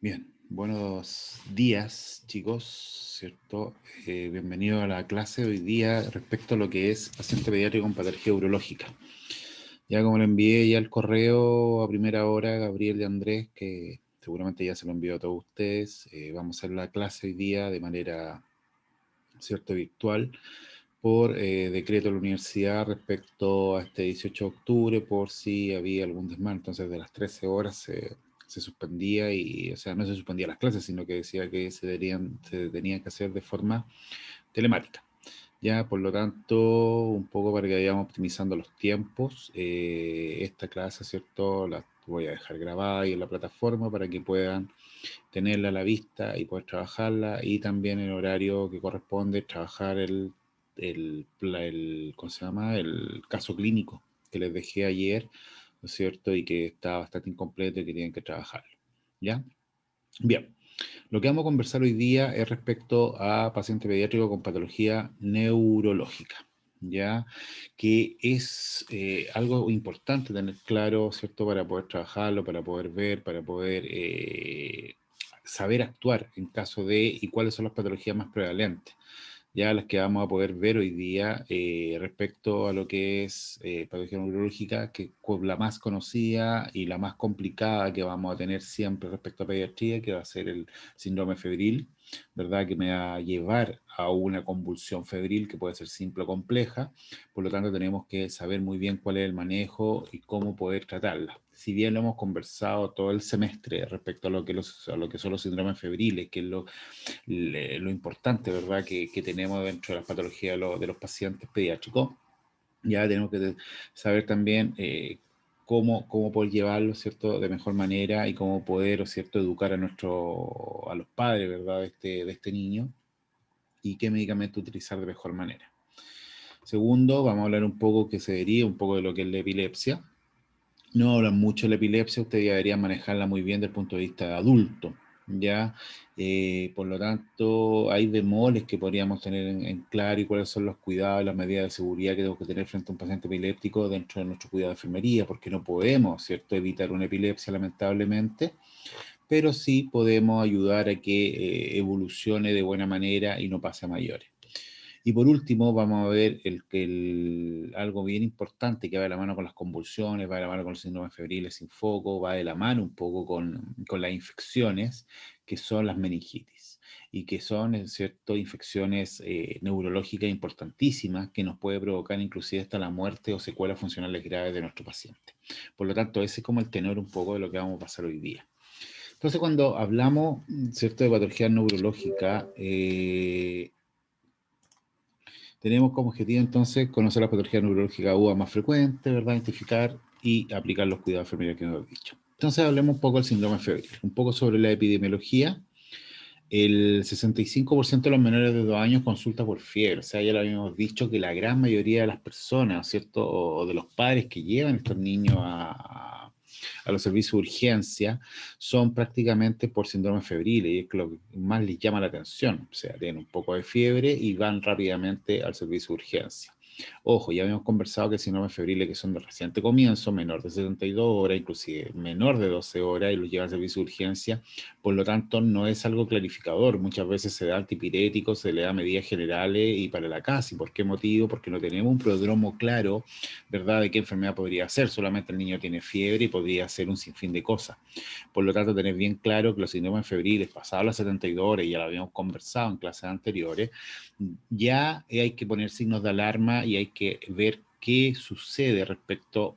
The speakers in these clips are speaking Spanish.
Bien, buenos días, chicos, ¿cierto? Bienvenido a la clase de hoy día respecto a lo que es paciente pediátrico con patología urológica. Ya como le envié ya el correo a primera hora a Gabriel y Andrés, que seguramente ya se lo envió a todos ustedes, vamos a hacer la clase hoy día de manera, ¿cierto?, virtual por decreto de la universidad respecto a este 18 de octubre, por si había algún desmán. Entonces, de las 13 horas se suspendía y, o sea, no se suspendía las clases, sino que decía que se tenían que hacer de forma telemática. Ya, por lo tanto, un poco para que vayamos optimizando los tiempos, esta clase, ¿cierto? La voy a dejar grabada ahí en la plataforma para que puedan tenerla a la vista y poder trabajarla, y también el horario que corresponde trabajar ¿cómo se llama? El caso clínico que les dejé ayer, ¿no es cierto? Y que está bastante incompleto y que tienen que trabajarlo. ¿Ya? Bien. Lo que vamos a conversar hoy día es respecto a paciente pediátrico con patología neurológica, ¿ya? Que es algo importante tener claro, ¿cierto? Para poder trabajarlo, para poder ver, para poder saber actuar en caso de y cuáles son las patologías más prevalentes, ya las que vamos a poder ver hoy día respecto a lo que es patología neurológica, que la más conocida y la más complicada que vamos a tener siempre respecto a pediatría, que va a ser el síndrome febril, ¿verdad? Que me va a llevar a una convulsión febril que puede ser simple o compleja. Por lo tanto, tenemos que saber muy bien cuál es el manejo y cómo poder tratarla. Si bien lo hemos conversado todo el semestre respecto a a lo que son los síndromes febriles, que es lo importante, ¿verdad?, que tenemos dentro de las patologías de los pacientes pediátricos. Ya tenemos que saber también cómo poder llevarlo, ¿cierto?, de mejor manera y cómo poder, ¿cierto?, educar a los padres, ¿verdad?, de este niño, y qué medicamento utilizar de mejor manera. Segundo, vamos a hablar un poco que se deriva un poco de lo que es la epilepsia. No hablan mucho de la epilepsia, ustedes deberían manejarla muy bien desde el punto de vista de adulto, ¿ya? Por lo tanto, hay bemoles que podríamos tener en claro, y cuáles son los cuidados y las medidas de seguridad que tenemos que tener frente a un paciente epiléptico dentro de nuestro cuidado de enfermería, porque no podemos, ¿cierto?, evitar una epilepsia, lamentablemente, pero sí podemos ayudar a que evolucione de buena manera y no pase a mayores. Y por último, vamos a ver algo bien importante que va de la mano con las convulsiones, va de la mano con los síndromes febriles sin foco, va de la mano un poco con las infecciones, que son las meningitis, y que son, en cierto, infecciones neurológicas importantísimas que nos puede provocar inclusive hasta la muerte o secuelas funcionales graves de nuestro paciente. Por lo tanto, ese es como el tenor un poco de lo que vamos a pasar hoy día. Entonces, cuando hablamos, ¿cierto?, de patología neurológica, tenemos como objetivo entonces conocer la patología neurológica aguda más frecuente, ¿verdad? Identificar y aplicar los cuidados de enfermería que hemos dicho. Entonces hablemos un poco del síndrome febril, un poco sobre la epidemiología. El 65% de los menores de 2 años consulta por fiebre. O sea, ya lo habíamos dicho que la gran mayoría de las personas, ¿cierto? O de los padres que llevan estos niños a los servicios de urgencia son prácticamente por síndrome febril, y es lo que más les llama la atención. O sea, tienen un poco de fiebre y van rápidamente al servicio de urgencia. Ojo, ya habíamos conversado que síndromes febriles que son de reciente comienzo, menor de 72 horas, inclusive menor de 12 horas, y los llevan al servicio de urgencia. Por lo tanto, no es algo clarificador. Muchas veces se da antipirético, se le da medidas generales y para la casa. ¿Y por qué motivo? Porque no tenemos un prodromo claro, ¿verdad?, de qué enfermedad podría ser. Solamente el niño tiene fiebre y podría ser un sinfín de cosas. Por lo tanto, tener bien claro que los síndromes febriles pasados las 72 horas, y ya lo habíamos conversado en clases anteriores, ya hay que poner signos de alarma y hay que ver qué sucede respecto,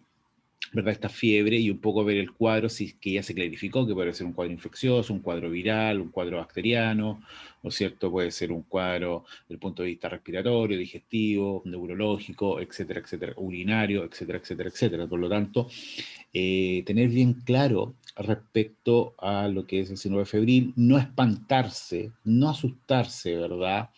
¿verdad?, esta fiebre, y un poco ver el cuadro, si es que ya se clarificó, que puede ser un cuadro infeccioso, un cuadro viral, un cuadro bacteriano, ¿no es cierto? Puede ser un cuadro desde el punto de vista respiratorio, digestivo, neurológico, etcétera, etcétera, urinario, etcétera, etcétera, etcétera. Por lo tanto, tener bien claro respecto a lo que es el síndrome febril, no espantarse, no asustarse, ¿verdad?,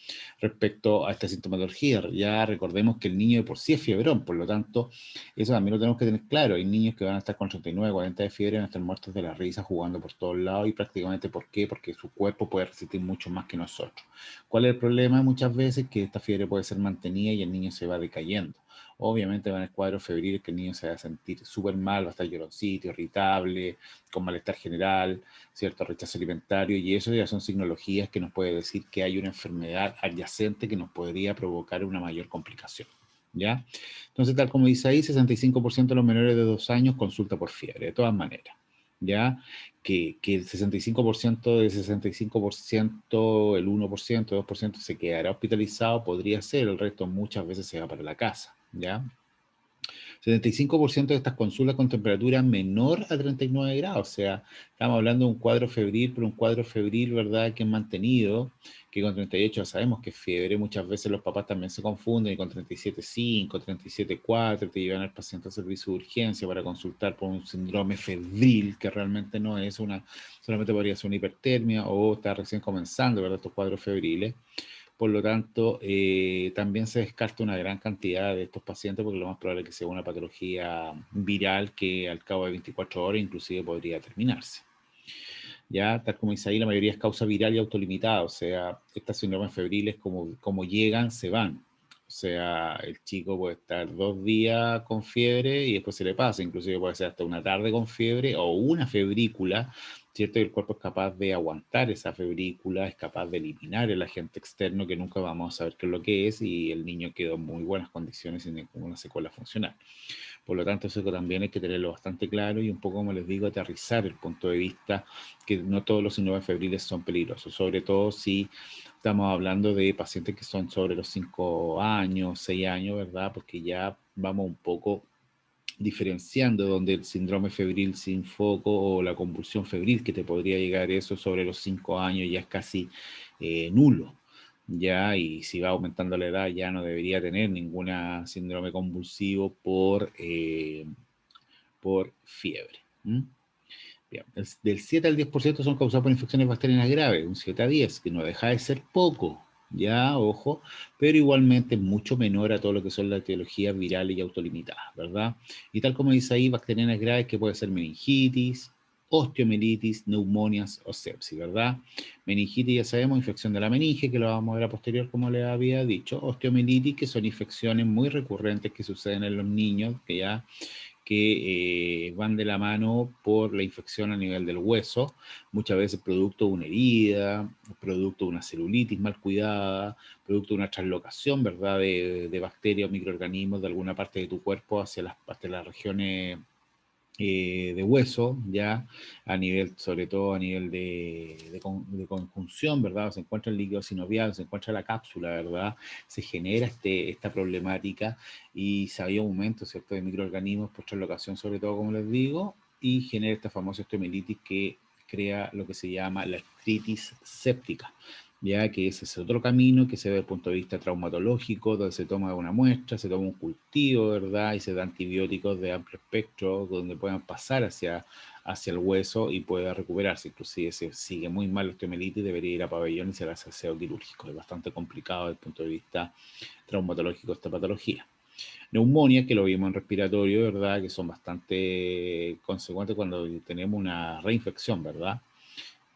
respecto a esta sintomatología. Ya recordemos que el niño de por sí es fiebrón, por lo tanto, eso también lo tenemos que tener claro. Hay niños que van a estar con 39, 40 de fiebre, van a estar muertos de la risa, jugando por todos lados, y prácticamente, ¿por qué? Porque su cuerpo puede resistir mucho más que nosotros. ¿Cuál es el problema? Muchas veces que esta fiebre puede ser mantenida y el niño se va decayendo. obviamente van a haber cuadros febriles que el niño se va a sentir súper mal, va a estar lloroncito, irritable, con malestar general, cierto rechazo alimentario, y eso ya son signologías que nos puede decir que hay una enfermedad adyacente que nos podría provocar una mayor complicación, ¿ya? Entonces, tal como dice ahí, 65% de los menores de 2 años consulta por fiebre, de todas maneras, ¿ya? Que el 65% del 65%, el 1%, 2% se quedará hospitalizado, podría ser, el resto muchas veces se va para la casa, ¿ya? 75% de estas consultas con temperatura menor a 39 grados, o sea, estamos hablando de un cuadro febril, pero un cuadro febril, ¿verdad?, que es mantenido, que con 38 sabemos que es fiebre, muchas veces los papás también se confunden y con 37,5, 37,4 te llevan al paciente al servicio de urgencia para consultar por un síndrome febril, que realmente no es una, solamente podría ser una hipertermia o está recién comenzando, ¿verdad?, estos cuadros febriles. Por lo tanto, también se descarta una gran cantidad de estos pacientes porque lo más probable es que sea una patología viral que al cabo de 24 horas inclusive podría terminarse. Ya, tal como dice ahí, la mayoría es causa viral y autolimitada, o sea, estas síndromes febriles como llegan, se van. O sea, el chico puede estar 2 días con fiebre y después se le pasa, inclusive puede ser hasta una tarde con fiebre o una febrícula, ¿cierto? Y el cuerpo es capaz de aguantar esa febrícula, es capaz de eliminar el agente externo que nunca vamos a saber qué es lo que es y el niño quedó en muy buenas condiciones sin ninguna secuela funcional. Por lo tanto, eso también hay que tenerlo bastante claro y un poco, como les digo, aterrizar el punto de vista que no todos los síndromes febriles son peligrosos, sobre todo si estamos hablando de pacientes que son sobre los 5 años, 6 años, ¿verdad? Porque ya vamos un poco diferenciando donde el síndrome febril sin foco o la convulsión febril que te podría llegar eso sobre los 5 años ya es casi nulo. Ya, y si va aumentando la edad ya no debería tener ninguna síndrome convulsivo por fiebre. ¿Mm? Bien, del 7 al 10% son causados por infecciones bacterianas graves, un 7 a 10, que no deja de ser poco, ya, ojo, pero igualmente es mucho menor a todo lo que son las etiologías virales y autolimitadas, ¿verdad? Y tal como dice ahí, bacterianas graves que puede ser meningitis, osteomielitis, neumonias o sepsis, ¿verdad? Meningitis ya sabemos, infección de la meninge, que lo vamos a ver a posterior como les había dicho. Osteomielitis, que son infecciones muy recurrentes que suceden en los niños, que ya que van de la mano por la infección a nivel del hueso, muchas veces producto de una herida, producto de una celulitis mal cuidada, producto de una translocación, ¿verdad?, de bacterias o microorganismos de alguna parte de tu cuerpo hacia las regiones de hueso, ya a nivel, sobre todo a nivel de conjunción, ¿verdad? Se encuentra el líquido sinovial, se encuentra la cápsula, ¿verdad? Se genera esta problemática y se había un aumento, ¿cierto?, de microorganismos por translocación, sobre todo, como les digo, y genera esta famosa osteomielitis que crea lo que se llama la artritis séptica, ya que ese es otro camino que se ve desde el punto de vista traumatológico, donde se toma una muestra, se toma un cultivo, ¿verdad? Y se da antibióticos de amplio espectro, donde puedan pasar hacia el hueso y pueda recuperarse. Inclusive si sigue muy mal la osteomielitis, debería ir a pabellón y se le hace aseo quirúrgico. Es bastante complicado desde el punto de vista traumatológico esta patología. Neumonía, que lo vimos en respiratorio, ¿verdad? Que son bastante consecuentes cuando tenemos una reinfección, ¿verdad?,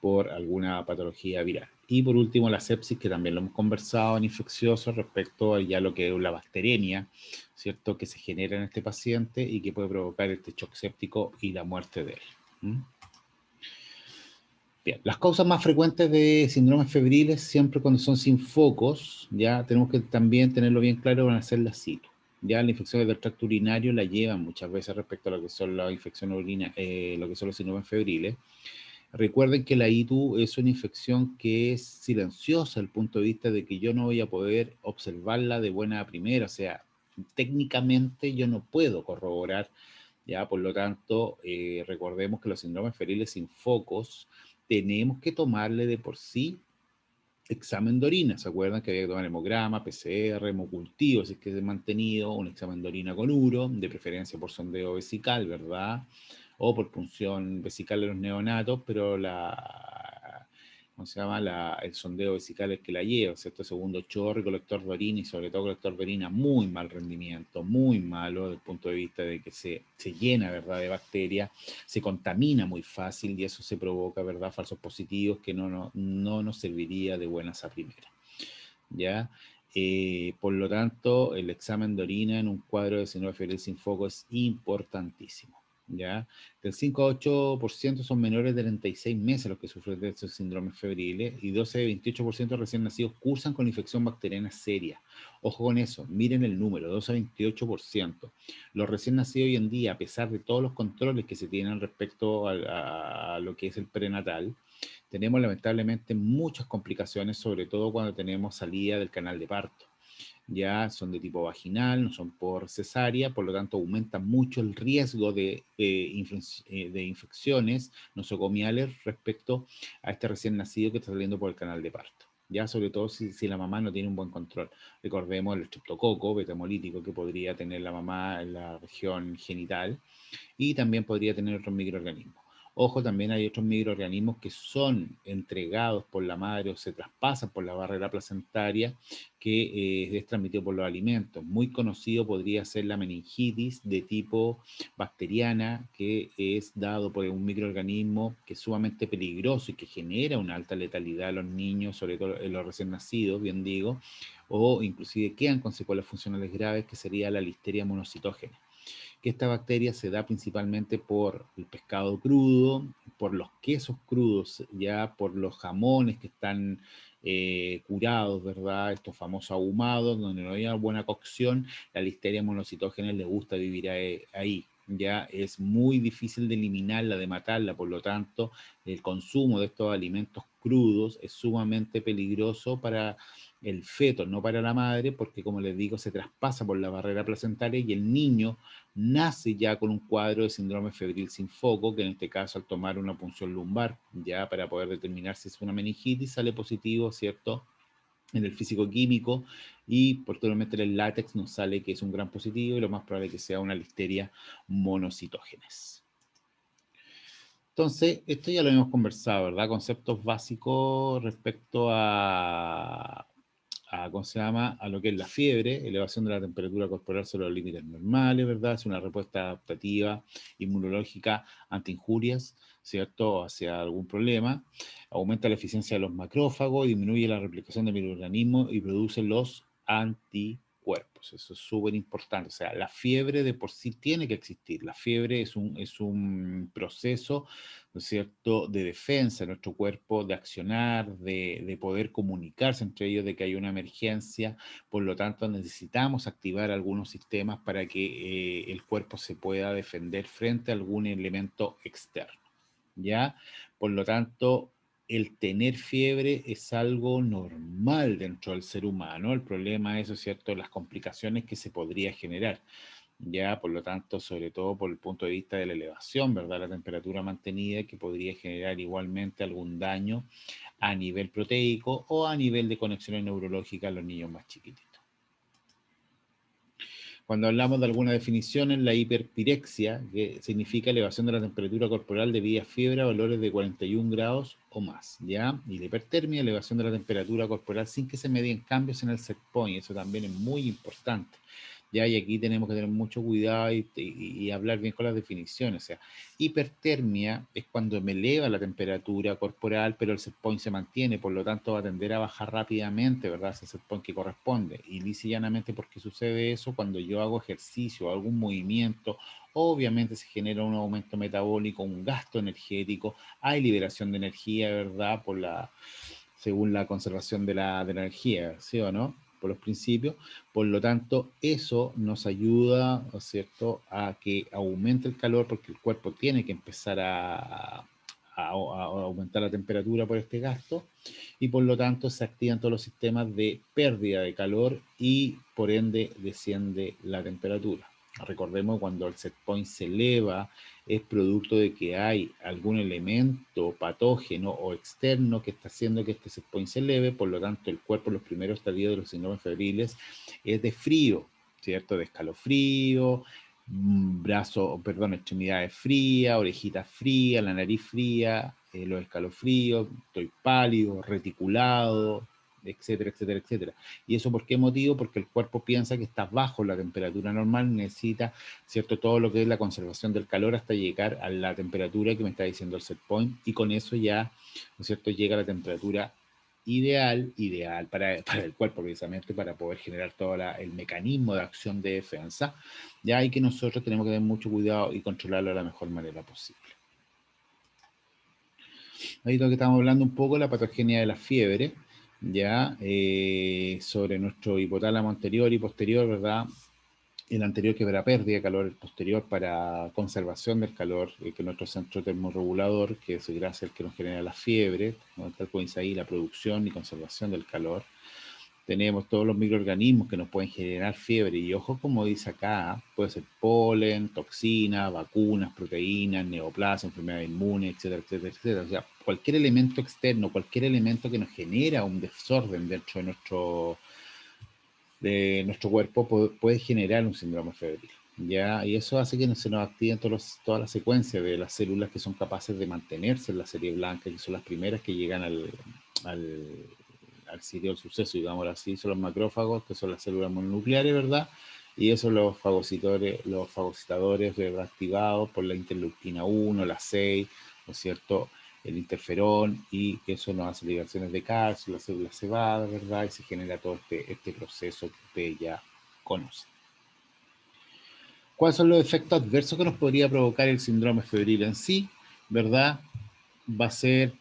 por alguna patología viral. Y por último, la sepsis, que también lo hemos conversado en infecciosos respecto a ya lo que es la bacteriemia, ¿cierto?, que se genera en este paciente y que puede provocar este shock séptico y la muerte de él. ¿Mm? Bien, las causas más frecuentes de síndromes febriles, siempre cuando son sin focos, ya tenemos que también tenerlo bien claro, van a ser las CITO. Ya las infecciones del tracto urinario la llevan muchas veces respecto a lo que son las infecciones lo que son los síndromes febriles. Recuerden que la ITU es una infección que es silenciosa desde el punto de vista de que yo no voy a poder observarla de buena primera, o sea, técnicamente yo no puedo corroborar, ya, por lo tanto, recordemos que los síndromes febriles sin focos tenemos que tomarle de por sí examen de orina. ¿Se acuerdan que había que tomar hemograma, PCR, hemocultivo, si es que es mantenido, un examen de orina con uro, de preferencia por sondeo vesical, ¿verdad? O por punción vesical de los neonatos, pero ¿cómo se llama? El sondeo vesical es que la lleva, ¿cierto? Segundo chorro y colector de orina, y sobre todo colector de orina, muy mal rendimiento, muy malo desde el punto de vista de que se llena, ¿verdad?, de bacterias, se contamina muy fácil y eso se provoca, ¿verdad?, falsos positivos que no nos serviría de buenas a primera, ¿ya? Por lo tanto, el examen de orina en un cuadro de síndrome febril sin foco es importantísimo. ¿Ya? Del 5 a 8% son menores de 36 meses los que sufren de estos síndromes febriles y 12-28% de recién nacidos cursan con infección bacteriana seria. Ojo con eso, miren el número, 12-28%. Los recién nacidos hoy en día, a pesar de todos los controles que se tienen respecto a lo que es el prenatal, tenemos lamentablemente muchas complicaciones, sobre todo cuando tenemos salida del canal de parto. Ya son de tipo vaginal, no son por cesárea, por lo tanto aumenta mucho el riesgo de infecciones nosocomiales respecto a este recién nacido que está saliendo por el canal de parto. Ya sobre todo si la mamá no tiene un buen control. Recordemos el estreptococo beta-hemolítico que podría tener la mamá en la región genital y también podría tener otros microorganismos. Ojo, también hay otros microorganismos que son entregados por la madre o se traspasan por la barrera placentaria que es transmitido por los alimentos. Muy conocido podría ser la meningitis de tipo bacteriana, que es dado por un microorganismo que es sumamente peligroso y que genera una alta letalidad a los niños, sobre todo en los recién nacidos, bien digo, o inclusive quedan con secuelas funcionales graves, que sería la listeria monocitógena, que esta bacteria se da principalmente por el pescado crudo, por los quesos crudos, ya por los jamones que están curados, ¿verdad? Estos famosos ahumados, donde no hay una buena cocción, la listeria monocitógena le gusta vivir ahí. Ya es muy difícil de eliminarla, de matarla, por lo tanto, el consumo de estos alimentos crudos es sumamente peligroso para el feto, no para la madre, porque como les digo, se traspasa por la barrera placentaria y el niño nace ya con un cuadro de síndrome febril sin foco, que en este caso al tomar una punción lumbar, ya para poder determinar si es una meningitis, sale positivo, ¿cierto?, en el físico-químico, y posteriormente en el látex nos sale que es un gran positivo y lo más probable es que sea una listeria monocitógenes. Entonces, esto ya lo hemos conversado, ¿verdad? Conceptos básicos respecto ¿cómo se llama?, a lo que es la fiebre, elevación de la temperatura corporal sobre los límites normales, ¿verdad? Es una respuesta adaptativa inmunológica ante injurias, ¿cierto?, hacia algún problema. Aumenta la eficiencia de los macrófagos, disminuye la replicación de microorganismos y produce los anticuerpos. Eso es súper importante. O sea, la fiebre de por sí tiene que existir. La fiebre es un proceso, ¿no es cierto?, de defensa de nuestro cuerpo, de accionar, de poder comunicarse entre ellos, de que hay una emergencia. Por lo tanto, necesitamos activar algunos sistemas para que el cuerpo se pueda defender frente a algún elemento externo, ¿ya? Por lo tanto, el tener fiebre es algo normal dentro del ser humano. El problema es, ¿cierto?, las complicaciones que se podría generar. Ya, por lo tanto, sobre todo por el punto de vista de la elevación, ¿verdad?, la temperatura mantenida, que podría generar igualmente algún daño a nivel proteico o a nivel de conexiones neurológicas en los niños más chiquititos. Cuando hablamos de alguna definición, en la hiperpirexia, que significa elevación de la temperatura corporal debido a fiebre a valores de 41 grados o más, ¿ya? Y la hipertermia, elevación de la temperatura corporal sin que se medien cambios en el set point, eso también es muy importante. Ya, y aquí tenemos que tener mucho cuidado y hablar bien con las definiciones. O sea, hipertermia es cuando me eleva la temperatura corporal, pero el set point se mantiene, por lo tanto va a tender a bajar rápidamente, ¿verdad? Ese set point que corresponde. Y lisa y llanamente, ¿por qué sucede eso? Cuando yo hago ejercicio, algún movimiento, obviamente se genera un aumento metabólico, un gasto energético, hay liberación de energía, ¿verdad? Según la conservación de la energía, ¿sí o no?, por los principios. Por lo tanto, eso nos ayuda, ¿no es cierto?, a que aumente el calor, porque el cuerpo tiene que empezar a aumentar la temperatura por este gasto, y por lo tanto se activan todos los sistemas de pérdida de calor y por ende desciende la temperatura. Recordemos, cuando el set point se eleva, es producto de que hay algún elemento patógeno o externo que está haciendo que este set point se eleve. Por lo tanto, el cuerpo en los primeros estadios de los síndromes febriles es de frío, ¿cierto? De escalofrío, extremidades frías, orejitas frías, la nariz fría, los escalofríos, estoy pálido, reticulado, etcétera, etcétera, etcétera. ¿Y eso por qué motivo? Porque el cuerpo piensa que está bajo la temperatura normal, necesita, ¿cierto?, todo lo que es la conservación del calor hasta llegar a la temperatura que me está diciendo el set point, y con eso ya, ¿no es cierto?, llega a la temperatura ideal para el cuerpo precisamente, para poder generar todo el mecanismo de acción de defensa, ya hay que nosotros tenemos que tener mucho cuidado y controlarlo de la mejor manera posible. Ahí lo que estamos hablando un poco, la patogenia de la fiebre, ya sobre nuestro hipotálamo anterior y posterior, ¿verdad? El anterior que para pérdida de calor, el posterior para conservación del calor, que es nuestro centro termorregulador, que es gracias al que nos genera la fiebre, ¿no? Tal como dice ahí, la producción y conservación del calor. Tenemos todos los microorganismos que nos pueden generar fiebre, y ojo, como dice acá, puede ser polen, toxinas, vacunas, proteínas, neoplasia, enfermedad inmune, etcétera, etcétera, etcétera. O sea, cualquier elemento externo, cualquier elemento que nos genera un desorden dentro de nuestro cuerpo puede generar un síndrome febril, ¿ya? Y eso hace que se nos activen toda la secuencia de las células que son capaces de mantenerse en la serie blanca, que son las primeras que llegan al sitio del suceso, digamos así, son los macrófagos, que son las células mononucleares, ¿verdad? Y esos son los fagocitadores, ¿verdad? Activados por la interleuquina 1, la 6, ¿no es cierto?, el interferón, y eso nos hace liberaciones de calcio, la célula se va, ¿verdad? Y se genera todo este proceso que ustedes ya conocen. ¿Cuáles son los efectos adversos que nos podría provocar el síndrome febril en sí? ¿Verdad? Va a ser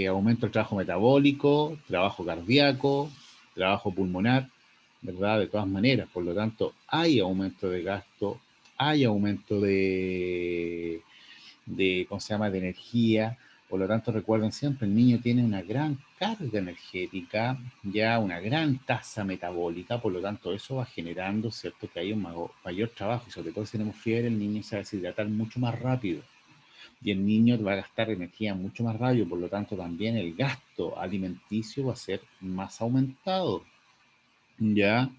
aumento del trabajo metabólico, trabajo cardíaco, trabajo pulmonar, ¿verdad? De todas maneras, por lo tanto, hay aumento de gasto, hay aumento ¿cómo se llama?, de energía. Por lo tanto, recuerden siempre, el niño tiene una gran carga energética, ya una gran tasa metabólica, por lo tanto, eso va generando, ¿cierto?, que hay un mayor trabajo, y sobre todo si tenemos fiebre, el niño se va a deshidratar mucho más rápido, y el niño va a gastar energía mucho más rápido, por lo tanto, también el gasto alimenticio va a ser más aumentado, ¿ya?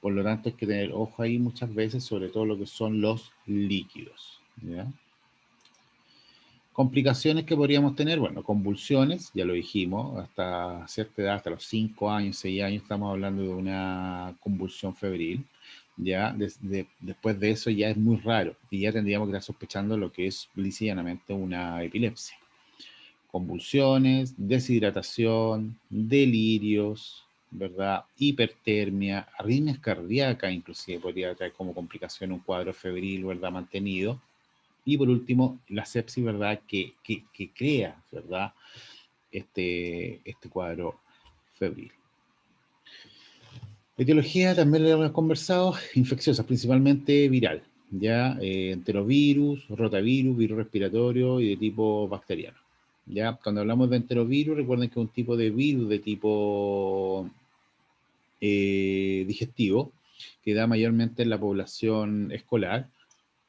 Por lo tanto, hay que tener ojo ahí muchas veces, sobre todo lo que son los líquidos, ¿ya? Complicaciones que podríamos tener, bueno, convulsiones, ya lo dijimos, hasta cierta edad, hasta los 5 años, 6 años, estamos hablando de una convulsión febril, ya después de eso ya es muy raro, y ya tendríamos que estar sospechando lo que es lisa y llanamente una epilepsia. Convulsiones, deshidratación, delirios, ¿verdad? Hipertermia, arritmias cardíacas, inclusive podría traer como complicación un cuadro febril, ¿verdad?, mantenido. Y por último, la sepsis, ¿verdad?, que crea, ¿verdad?, este cuadro febril. Etiología también lo hemos conversado, infecciosas, principalmente viral, ya enterovirus, rotavirus, virus respiratorio y de tipo bacteriano. Ya, cuando hablamos de enterovirus, recuerden que es un tipo de virus de tipo digestivo, que da mayormente en la población escolar,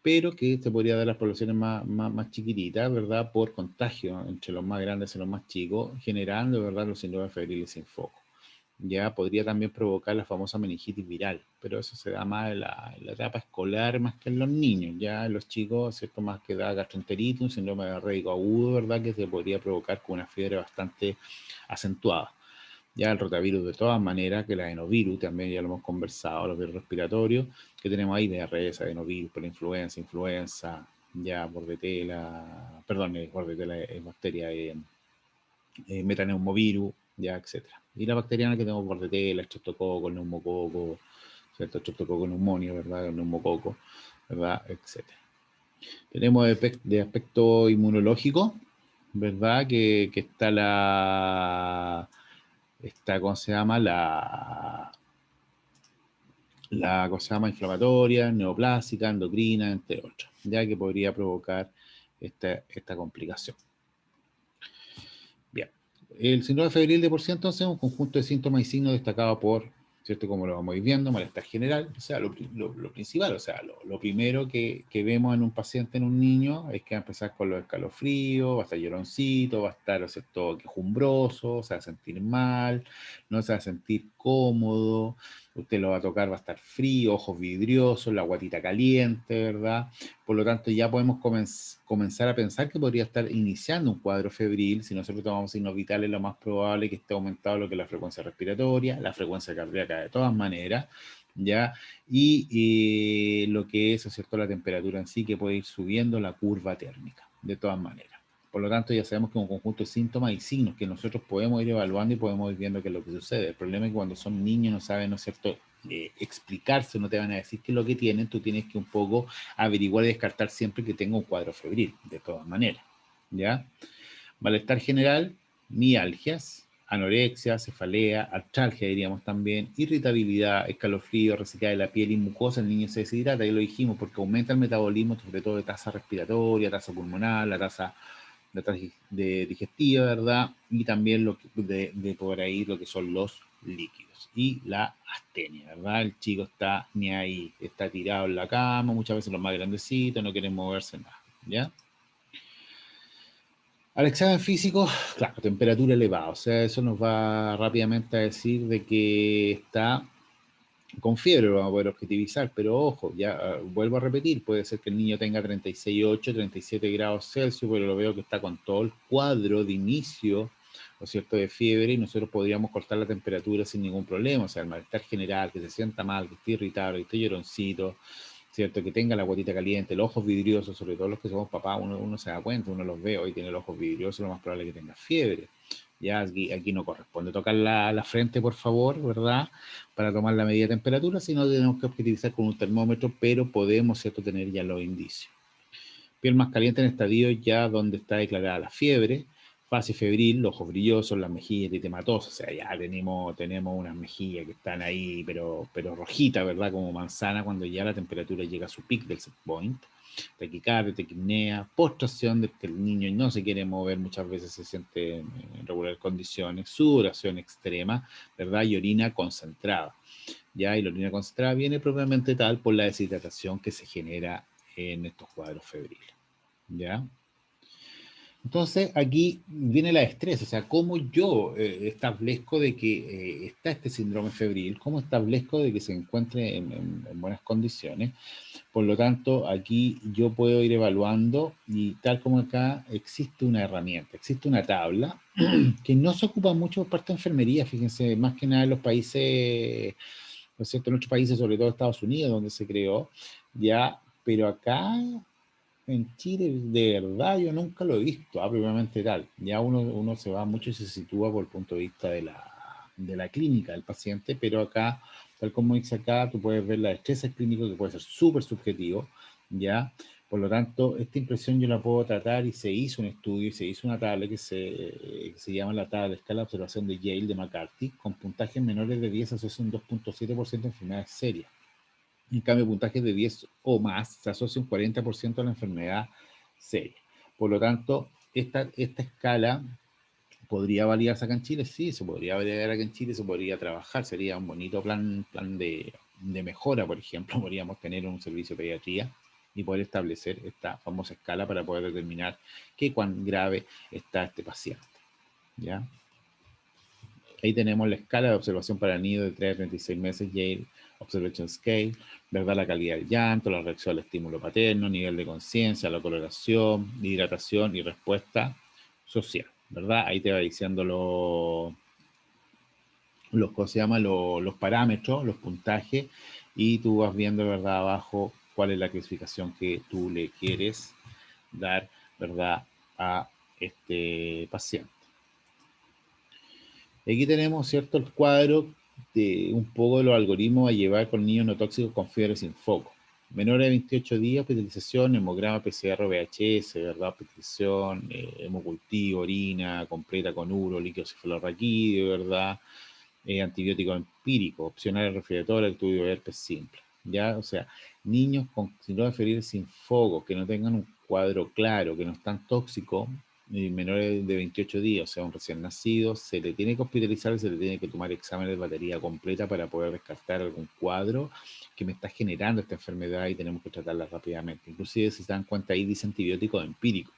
pero que se podría dar a las poblaciones más chiquititas, ¿verdad?, por contagio entre los más grandes y los más chicos, generando, ¿verdad?, los síndromes febriles sin foco. Ya podría también provocar la famosa meningitis viral, pero eso se da más en la etapa escolar más que en los niños. Ya en los chicos, ¿cierto?, más que da gastroenteritis, un síndrome diarreico agudo, ¿verdad?, que se podría provocar con una fiebre bastante acentuada. Ya el rotavirus de todas maneras, que el adenovirus, también ya lo hemos conversado, los virus respiratorios, que tenemos ahí diarrea, adenovirus, por influenza, ya bordetela, perdón, bordetela es bacteria, metaneumovirus, ya, etcétera. Y la bacteriana que tenemos bordetela, estreptococo, neumococo, ¿cierto? Estreptococo neumonio, ¿verdad? El neumococo, ¿verdad? Etcétera. Tenemos de aspecto inmunológico, ¿verdad? Que está, ¿cómo se llama? ¿Cómo se llama? Inflamatoria, neoplásica, endocrina, entre otras, ya que podría provocar esta complicación. Bien, el síndrome febril de por sí entonces es un conjunto de síntomas y signos destacados por, ¿cierto?, como lo vamos a ir viendo, malestar general, o sea, lo principal, o sea, lo primero que vemos en un paciente, en un niño, es que va a empezar con los escalofríos, va a estar lloroncito, va a estar, ¿cierto?, quejumbroso, se va a sentir mal, no se va a sentir cómodo, usted lo va a tocar, va a estar frío, ojos vidriosos, la guatita caliente, ¿verdad? Por lo tanto, ya podemos comenzar a pensar que podría estar iniciando un cuadro febril. Si nosotros tomamos signos vitales, lo más probable es que esté aumentado lo que es la frecuencia respiratoria, la frecuencia cardíaca de todas maneras, ¿ya? Y lo que es, ¿cierto?, la temperatura en sí, que puede ir subiendo la curva térmica, de todas maneras. Por lo tanto, ya sabemos que es un conjunto de síntomas y signos que nosotros podemos ir evaluando y podemos ir viendo qué es lo que sucede. El problema es que cuando son niños no saben, ¿no es cierto?, explicarse, no te van a decir qué es lo que tienen, tú tienes que un poco averiguar y descartar siempre que tenga un cuadro febril, de todas maneras, ¿ya? Malestar general, mialgias, anorexia, cefalea, artralgia diríamos también, irritabilidad, escalofrío, resequedad de la piel y mucosa, el niño se deshidrata, ya lo dijimos, porque aumenta el metabolismo, sobre todo de tasa respiratoria, tasa pulmonar, la tasa de digestiva, ¿verdad? Y también de por ahí lo que son los líquidos. Y la astenia, ¿verdad? El chico está ni ahí, está tirado en la cama, muchas veces los más grandecitos, no quieren moverse nada, ¿ya? Al examen físico, claro, temperatura elevada, o sea, eso nos va rápidamente a decir de que está con fiebre, lo vamos a poder objetivizar, pero ojo, ya vuelvo a repetir, puede ser que el niño tenga 36,8, 37 grados Celsius, pero lo veo que está con todo el cuadro de inicio, ¿no es cierto?, de fiebre, y nosotros podríamos cortar la temperatura sin ningún problema, o sea, el malestar general, que se sienta mal, que esté irritable, que esté lloroncito, ¿cierto?, que tenga la guatita caliente, los ojos vidriosos, sobre todo los que somos papás, uno se da cuenta, uno los ve, hoy tiene los ojos vidriosos, lo más probable es que tenga fiebre. Ya aquí no corresponde tocar la frente, por favor, ¿verdad?, para tomar la medida de temperatura, sino tenemos que objetivizar con un termómetro, pero podemos, ¿cierto?, tener ya los indicios. Piel más caliente en estadio ya donde está declarada la fiebre, fase febril, los ojos brillosos, las mejillas eritematosas, o sea, ya tenemos unas mejillas que están ahí, pero rojitas, ¿verdad?, como manzana, cuando ya la temperatura llega a su pic del set point. Taquicardia, taquipnea, postración, de que el niño no se quiere mover, muchas veces se siente en regulares condiciones, sudoración extrema, ¿verdad?, y orina concentrada. Ya, y la orina concentrada viene propiamente tal por la deshidratación que se genera en estos cuadros febriles, ¿ya? Entonces, aquí viene la estrés, o sea, cómo yo establezco de que está este síndrome febril, cómo establezco de que se encuentre en buenas condiciones. Por lo tanto, aquí yo puedo ir evaluando y tal como acá existe una herramienta, existe una tabla que no se ocupa mucho por parte de enfermería, fíjense, más que nada en los países, ¿no es cierto?, en otros países, sobre todo Estados Unidos, donde se creó, ya, pero acá en Chile, de verdad, yo nunca lo he visto, propiamente tal. Ya uno se va mucho y se sitúa por el punto de vista de la clínica del paciente, pero acá, tal como dice acá, tú puedes ver la destreza clínica que puede ser súper subjetivo, ¿ya? Por lo tanto, esta impresión yo la puedo tratar y se hizo un estudio y se hizo una tabla que se llama la tabla de escala de observación de Yale de McCarthy, con puntajes menores de 10 asocian un 2,7% de enfermedades serias. En cambio, puntajes de 10 o más se asocia un 40% a la enfermedad seria. Por lo tanto, esta escala podría validarse acá en Chile, sí, se podría validar acá en Chile, se podría trabajar, sería un bonito plan de mejora, por ejemplo, podríamos tener un servicio de pediatría y poder establecer esta famosa escala para poder determinar qué cuán grave está este paciente, ¿ya? Ahí tenemos la escala de observación para niños de 3 a 36 meses, Yale Observation Scale, ¿verdad? La calidad del llanto, la reacción al estímulo paterno, nivel de conciencia, la coloración, hidratación y respuesta social, ¿verdad? Ahí te va diciendo ¿cómo se llama? Los parámetros, los puntajes, y tú vas viendo, ¿verdad?, abajo cuál es la clasificación que tú le quieres dar, ¿verdad?, a este paciente. Aquí tenemos, ¿cierto?, el cuadro de un poco de los algoritmos a llevar con niños no tóxicos con fiebre sin foco. Menores de 28 días, hospitalización, hemograma, PCR, VHS, ¿verdad?, hospitalización, hemocultivo, orina completa con uro, líquido cefalorraquídeo, ¿verdad?, antibiótico empírico, opcional refrigerator, estudio de herpes simple, ¿ya? O sea, niños con síndrome febril sin foco, que no tengan un cuadro claro, que no están tóxicos, menores de 28 días, o sea, un recién nacido, se le tiene que hospitalizar, se le tiene que tomar exámenes de batería completa para poder descartar algún cuadro que me está generando esta enfermedad y tenemos que tratarla rápidamente. Inclusive, si se dan cuenta, ahí dice antibiótico empírico.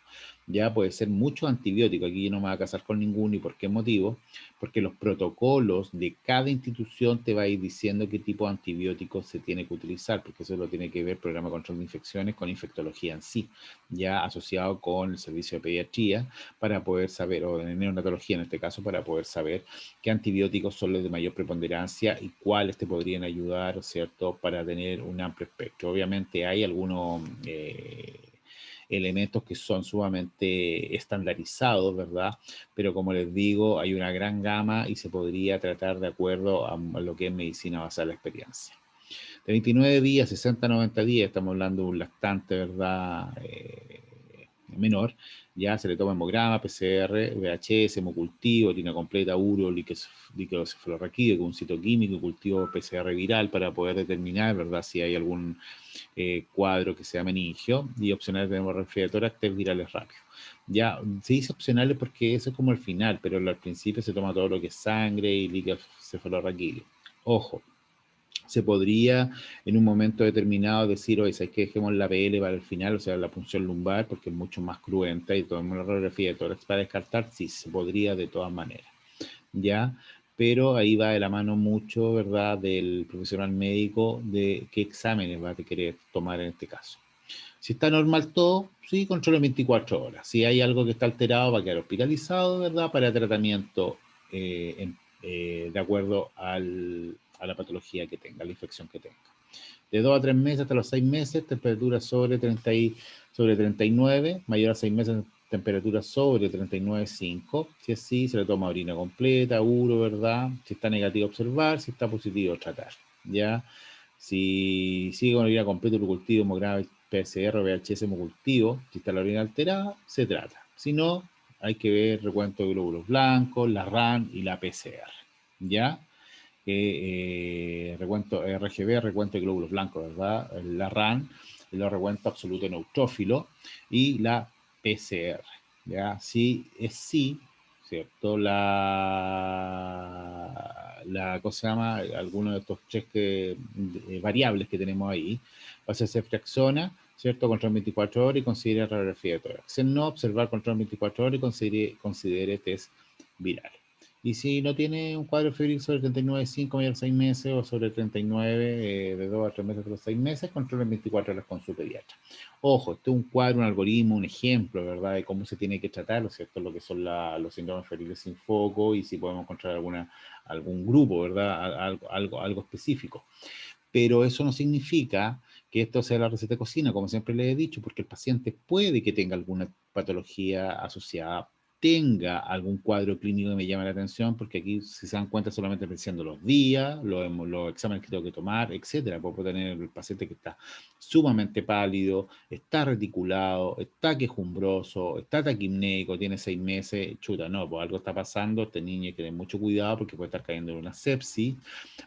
Ya puede ser mucho antibiótico, aquí yo no me voy a casar con ninguno y por qué motivo, porque los protocolos de cada institución te va a ir diciendo qué tipo de antibióticos se tiene que utilizar, porque eso lo tiene que ver el programa de control de infecciones con infectología en sí, ya asociado con el servicio de pediatría, para poder saber, o de neonatología en este caso, para poder saber qué antibióticos son los de mayor preponderancia y cuáles te podrían ayudar, ¿cierto?, para tener un amplio espectro. Obviamente hay algunos elementos que son sumamente estandarizados, ¿verdad? Pero como les digo, hay una gran gama y se podría tratar de acuerdo a lo que es medicina basada en la experiencia. De 29 días, 60, 90 días, estamos hablando de un lactante, ¿verdad? Menor, ya se le toma hemograma, PCR, VHS, hemocultivo, orina completa, uro, líquido cefalorraquídeo, con un citoquímico, cultivo PCR viral para poder determinar, ¿verdad?, si hay algún cuadro que sea meningio, y opcionales tenemos resfriatórax, test virales rápidos. Ya, se dice opcionales porque eso es como el final, pero al principio se toma todo lo que es sangre y líquido cefalorraquídeo. Ojo, se podría en un momento determinado decir, oye, ¿sabes qué? Dejemos la PL para el final, o sea, la punción lumbar, porque es mucho más cruenta y tomemos la radiografía de tórax para descartar, sí, se podría de todas maneras, ¿ya? Pero ahí va de la mano mucho, ¿verdad?, del profesional médico de qué exámenes va a querer tomar en este caso. Si está normal todo, sí, control en 24 horas. Si hay algo que está alterado, va a quedar hospitalizado, ¿verdad?, para tratamiento de acuerdo a la patología que tenga, la infección que tenga. De 2 a 3 meses hasta los 6 meses, temperatura sobre 39, mayor a 6 meses, temperatura sobre 39,5. Si es así, se le toma orina completa, uro, ¿verdad? Si está negativo, observar. Si está positivo, tratar, ¿ya? Si sigue con orina completa, urocultivo, hemograma, PCR, VHS, hemocultivo, si está la orina alterada, se trata. Si no, hay que ver recuento de glóbulos blancos, la RAN y la PCR, ¿ya? Recuento RGB, recuento de glóbulos blancos, ¿verdad? La RAN, el recuento absoluto neutrófilo, y la PCR, ¿ya? Sí, es sí, ¿cierto? ¿Cómo se llama? Alguno de estos tres variables que tenemos ahí, va a ser ceftriaxona, ¿cierto? Control 24 horas y considere radiografía de tórax. En no, observar control 24 horas y considere test viral. Y si no tiene un cuadro febril sobre 39,5 mayor a 6 meses o sobre 39 de 2 a 3 meses de los 6 meses, control en 24 horas con su pediatra. Ojo, este es un cuadro, un algoritmo, un ejemplo, ¿verdad?, de cómo se tiene que tratar, ¿no es cierto?, lo que son los síndromes febriles sin foco y si podemos encontrar algún grupo, ¿verdad?, algo específico. Pero eso no significa que esto sea la receta de cocina, como siempre le he dicho, porque el paciente puede que tenga alguna patología asociada, tenga algún cuadro clínico que me llame la atención, porque aquí, si se dan cuenta, solamente pensando los días, los exámenes que tengo que tomar, etcétera. Puedo tener el paciente que está sumamente pálido, está reticulado, está quejumbroso, está taquipnéico, tiene 6 meses, chuta, no, pues algo está pasando, este niño hay que tener mucho cuidado porque puede estar cayendo en una sepsis.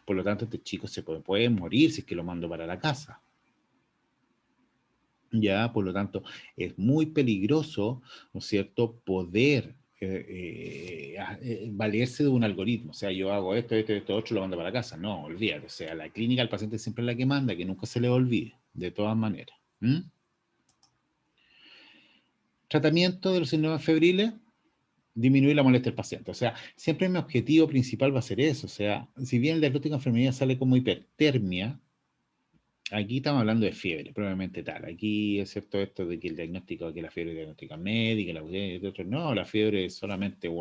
Por lo tanto, este chico se puede morir si es que lo mando para la casa. Ya, por lo tanto, es muy peligroso, ¿no es cierto?, poder valerse de un algoritmo. O sea, yo hago esto, otro, lo mando para la casa. No, olvídate. O sea, la clínica, el paciente siempre es la que manda, que nunca se le olvide, de todas maneras. Tratamiento de los síndromes febriles, disminuir la molestia del paciente. O sea, siempre mi objetivo principal va a ser eso. O sea, si bien el diagnóstico de enfermedad sale como hipertermia, aquí estamos hablando de fiebre, probablemente tal. Aquí es cierto esto de que el diagnóstico, que la fiebre es diagnóstica médica, no, la fiebre es solamente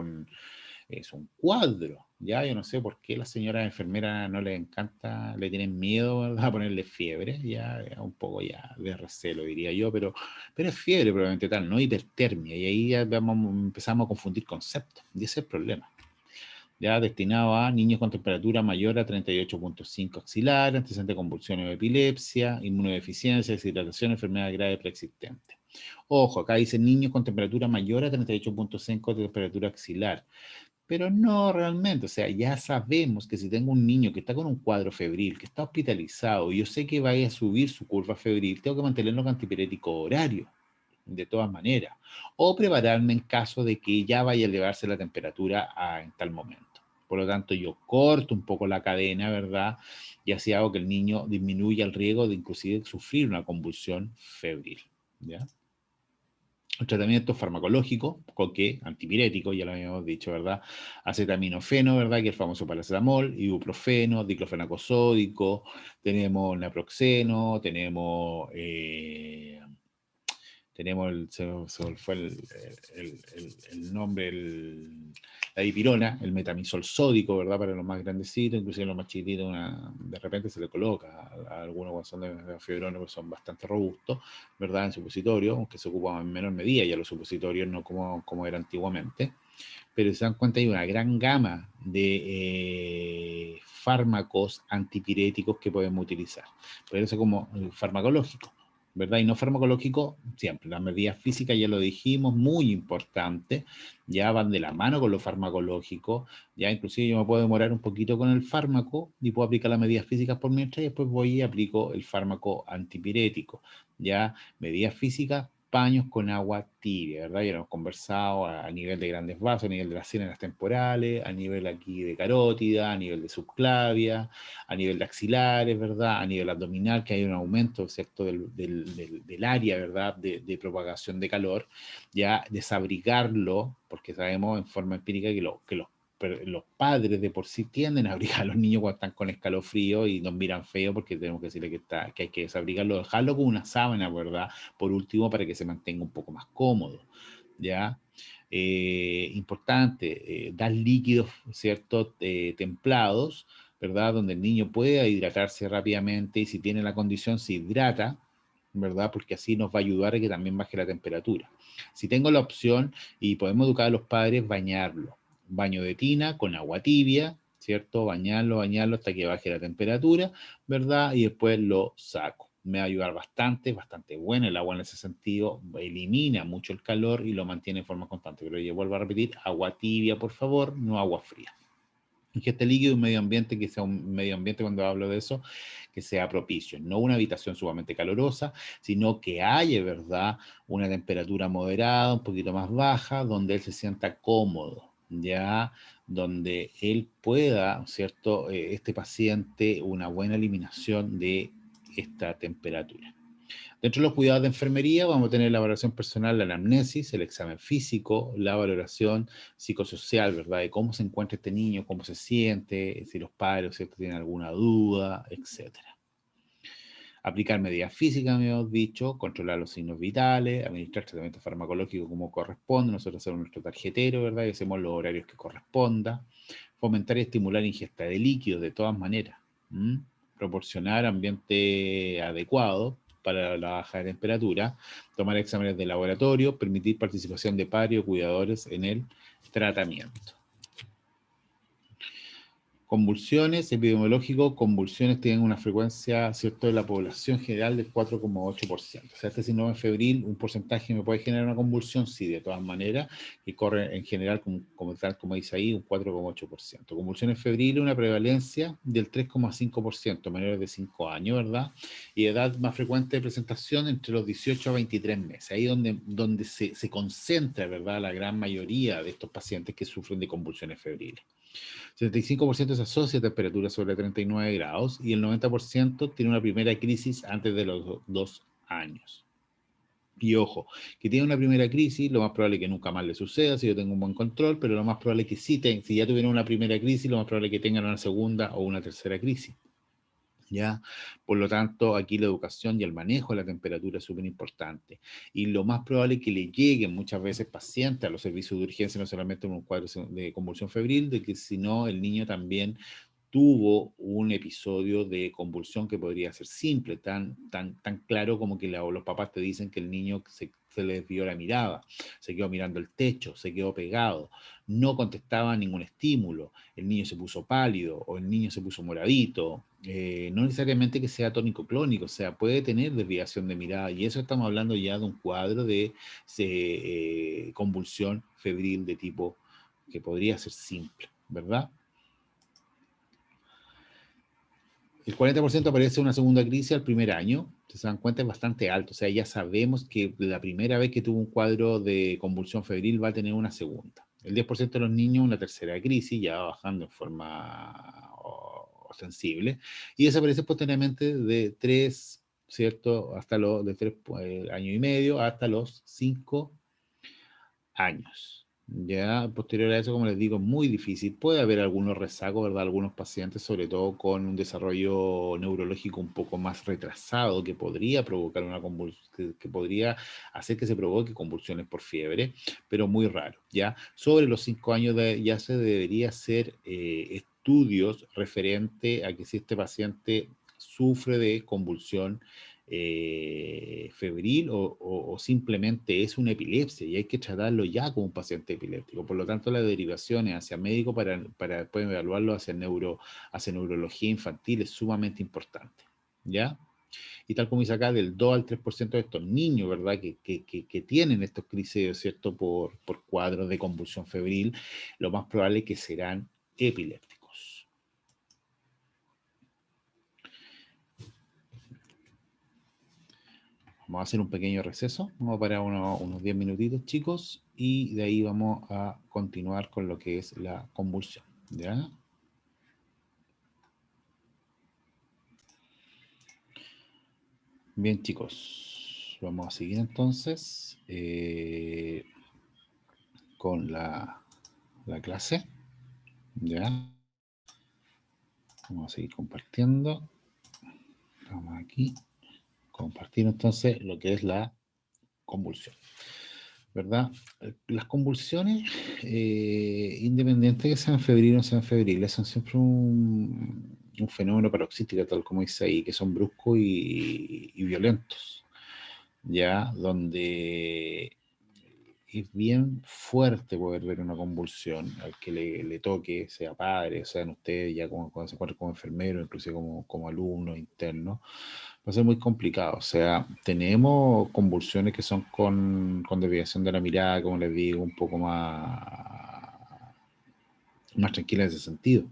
es un cuadro. Ya, yo no sé por qué las señoras enfermeras no les encanta, le tienen miedo, ¿verdad?, a ponerle fiebre, ya un poco ya de recelo, diría yo, pero es fiebre probablemente tal, no hipertermia, y ahí ya empezamos a confundir conceptos, y ese es el problema. Ya destinado a niños con temperatura mayor a 38,5 axilar, antecedente de convulsiones o epilepsia, inmunodeficiencia, deshidratación, enfermedad grave preexistente. Ojo, acá dice niños con temperatura mayor a 38,5 de temperatura axilar, pero no realmente. O sea, ya sabemos que si tengo un niño que está con un cuadro febril, que está hospitalizado, y yo sé que vaya a subir su curva febril, tengo que mantenerlo con antipirético horario, de todas maneras, o prepararme en caso de que ya vaya a elevarse la temperatura en tal momento. Por lo tanto, yo corto un poco la cadena, ¿verdad? Y así hago que el niño disminuya el riesgo de inclusive sufrir una convulsión febril, ¿ya? El tratamiento farmacológico, ¿con qué? Antipirético, ya lo habíamos dicho, ¿verdad? Acetaminofeno, ¿verdad?, que es el famoso paracetamol, ibuprofeno, diclofenaco sódico, tenemos naproxeno, tenemos fue el nombre, la dipirona, el metamizol sódico, ¿verdad? Para los más grandecitos, inclusive los más chiquititos, de repente se le coloca a algunos cuando son de fiebre, que son bastante robustos, ¿verdad? En supositorio, aunque se ocupan en menor medida ya los supositorios, no como era antiguamente. Pero si se dan cuenta hay una gran gama de fármacos antipiréticos que podemos utilizar. Puede ser como farmacológico, ¿verdad? Y no farmacológico siempre. Las medidas físicas, ya lo dijimos, muy importante, ya van de la mano con lo farmacológico, ya inclusive yo me puedo demorar un poquito con el fármaco y puedo aplicar las medidas físicas por mientras y después voy y aplico el fármaco antipirético, ya medidas físicas, paños con agua tibia, ¿verdad? Ya lo hemos conversado a nivel de grandes vasos, a nivel de las células temporales, a nivel aquí de carótida, a nivel de subclavia, a nivel de axilares, ¿verdad? A nivel abdominal, que hay un aumento, ¿cierto? Del área, ¿verdad? De propagación de calor, ya desabrigarlo, porque sabemos en forma empírica que los padres de por sí tienden a abrigar a los niños cuando están con escalofrío y nos miran feo porque tenemos que decirle que hay que desabrigarlo, dejarlo con una sábana, ¿verdad? Por último, para que se mantenga un poco más cómodo, ¿ya? Importante, dar líquidos, ¿cierto? Templados, ¿verdad? Donde el niño pueda hidratarse rápidamente y si tiene la condición se hidrata, ¿verdad? Porque así nos va a ayudar a que también baje la temperatura. Si tengo la opción y podemos educar a los padres, bañarlo. Baño de tina con agua tibia, ¿cierto? Bañarlo hasta que baje la temperatura, ¿verdad? Y después lo saco. Me va a ayudar bastante, bastante bueno el agua en ese sentido, elimina mucho el calor y lo mantiene en forma constante. Pero yo vuelvo a repetir, agua tibia, por favor, no agua fría. Y que este líquido, un medio ambiente, que sea un medio ambiente, cuando hablo de eso, que sea propicio, no una habitación sumamente calurosa, sino que haya, ¿verdad?, una temperatura moderada, un poquito más baja, donde él se sienta cómodo, ya, donde él pueda, ¿cierto?, este paciente, una buena eliminación de esta temperatura. Dentro de los cuidados de enfermería vamos a tener la valoración personal, la anamnesis, el examen físico, la valoración psicosocial, ¿verdad? De cómo se encuentra este niño, cómo se siente, si los padres, ¿cierto?, tienen alguna duda, etcétera. Aplicar medidas físicas, me hemos dicho, controlar los signos vitales, administrar tratamiento farmacológico como corresponde, nosotros hacemos nuestro tarjetero, ¿verdad? Y hacemos los horarios que corresponda. Fomentar y estimular ingesta de líquidos de todas maneras. Proporcionar ambiente adecuado para la baja de temperatura, tomar exámenes de laboratorio, permitir participación de padres o cuidadores en el tratamiento. Convulsiones, epidemiológico, convulsiones tienen una frecuencia, ¿cierto?, de la población general del 4,8%. O sea, este síndrome febril, un porcentaje me puede generar una convulsión, sí, de todas maneras, y corre en general, como dice ahí, un 4,8%. Convulsiones febriles, una prevalencia del 3,5%, menores de 5 años, ¿verdad? Y edad más frecuente de presentación entre los 18 a 23 meses. Ahí donde se concentra, ¿verdad?, la gran mayoría de estos pacientes que sufren de convulsiones febriles. 75% se asocia a temperaturas sobre 39 grados y el 90% tiene una primera crisis antes de los 2 años. Y ojo, que tiene una primera crisis, lo más probable es que nunca más le suceda si yo tengo un buen control, pero lo más probable es que sí, si ya tuvieron una primera crisis, lo más probable es que tengan una segunda o una tercera crisis. ¿Ya? Por lo tanto, aquí la educación y el manejo de la temperatura es súper importante. Y lo más probable es que le lleguen muchas veces pacientes a los servicios de urgencia, no solamente con un cuadro de convulsión febril, de que si no, el niño también tuvo un episodio de convulsión que podría ser simple, tan claro como que los papás te dicen que el niño se le desvió la mirada, se quedó mirando el techo, se quedó pegado, no contestaba a ningún estímulo, el niño se puso pálido o el niño se puso moradito, no necesariamente que sea tónico clónico, o sea, puede tener desviación de mirada y eso estamos hablando ya de un cuadro de convulsión febril de tipo que podría ser simple, ¿verdad? El 40% aparece una segunda crisis al primer año, si se dan cuenta es bastante alto, o sea, ya sabemos que la primera vez que tuvo un cuadro de convulsión febril va a tener una segunda. El 10% de los niños una tercera crisis, ya va bajando en forma ostensible, y desaparece posteriormente de 3, ¿cierto? Hasta de 3 años y medio hasta los 5 años. Ya, posterior a eso, como les digo, es muy difícil. Puede haber algunos rezagos, ¿verdad? Algunos pacientes, sobre todo con un desarrollo neurológico un poco más retrasado, que podría provocar una convulsión, que podría hacer que se provoque convulsiones por fiebre, pero muy raro, ¿ya? Sobre los 5 años ya se debería hacer estudios referente a que si este paciente sufre de convulsión febril o simplemente es una epilepsia y hay que tratarlo ya como un paciente epiléptico. Por lo tanto, las derivaciones hacia médico para después evaluarlo hacia neurología infantil es sumamente importante. ¿Ya? Y tal como dice acá, del 2 al 3% de estos niños, ¿verdad? Que tienen estos crisis, ¿cierto? Por cuadros de convulsión febril, lo más probable es que serán epilépticos. Vamos a hacer un pequeño receso, vamos a parar unos 10 minutitos, chicos, y de ahí vamos a continuar con lo que es la convulsión, ¿ya? Bien, chicos, vamos a seguir entonces con la clase, ¿ya? Vamos a seguir compartiendo. Vamos aquí, compartir entonces lo que es la convulsión. ¿Verdad? Las convulsiones, independiente de que sean febriles o no sean febriles, son siempre un fenómeno paroxístico, tal como dice ahí, que son bruscos y violentos, ¿ya? Donde es bien fuerte poder ver una convulsión al que le toque, sea padre, sean ustedes ya cuando se encuentran como enfermero, inclusive como alumno interno, va a ser muy complicado. O sea, tenemos convulsiones que son con desviación de la mirada, como les digo, un poco más tranquila en ese sentido.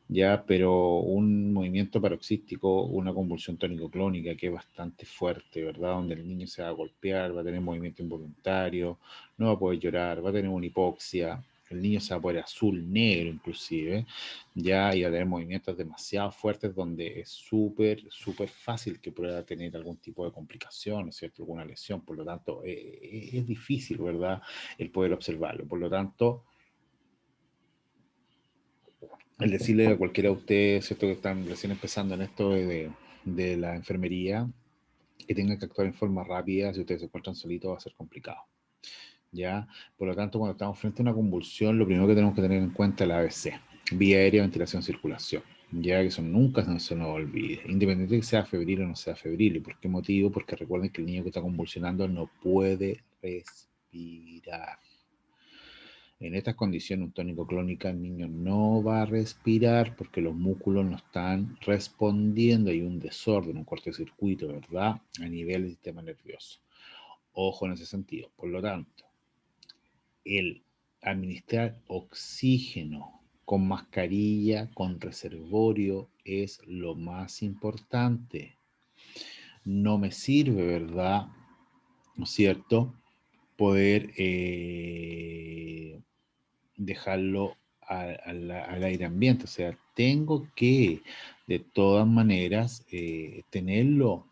Ya, pero un movimiento paroxístico, una convulsión tónico-clónica que es bastante fuerte, ¿verdad? Donde el niño se va a golpear, va a tener movimiento involuntario, no va a poder llorar, va a tener una hipoxia, el niño se va a poner azul, negro inclusive, ya, y va a tener movimientos demasiado fuertes donde es súper fácil que pueda tener algún tipo de complicación, ¿no es cierto? Alguna lesión, por lo tanto, es difícil, ¿verdad? El poder observarlo. Por lo tanto, el decirle a cualquiera de ustedes, ¿cierto? Que están recién empezando en esto de la enfermería, que tengan que actuar en forma rápida, si ustedes se encuentran solitos va a ser complicado, ¿ya? Por lo tanto, cuando estamos frente a una convulsión, lo primero que tenemos que tener en cuenta es la ABC, vía aérea, ventilación, circulación, ya que eso nunca se nos olvide, independiente de que sea febril o no sea febril. ¿Y por qué motivo? Porque recuerden que el niño que está convulsionando no puede respirar. En estas condiciones, un tónico clónica, el niño no va a respirar porque los músculos no están respondiendo. Hay un desorden, un cortocircuito, ¿verdad? A nivel del sistema nervioso. Ojo en ese sentido. Por lo tanto, el administrar oxígeno con mascarilla, con reservorio, es lo más importante. No me sirve, ¿verdad? ¿No es cierto? Poder dejarlo al aire ambiente. O sea, tengo que, de todas maneras, tenerlo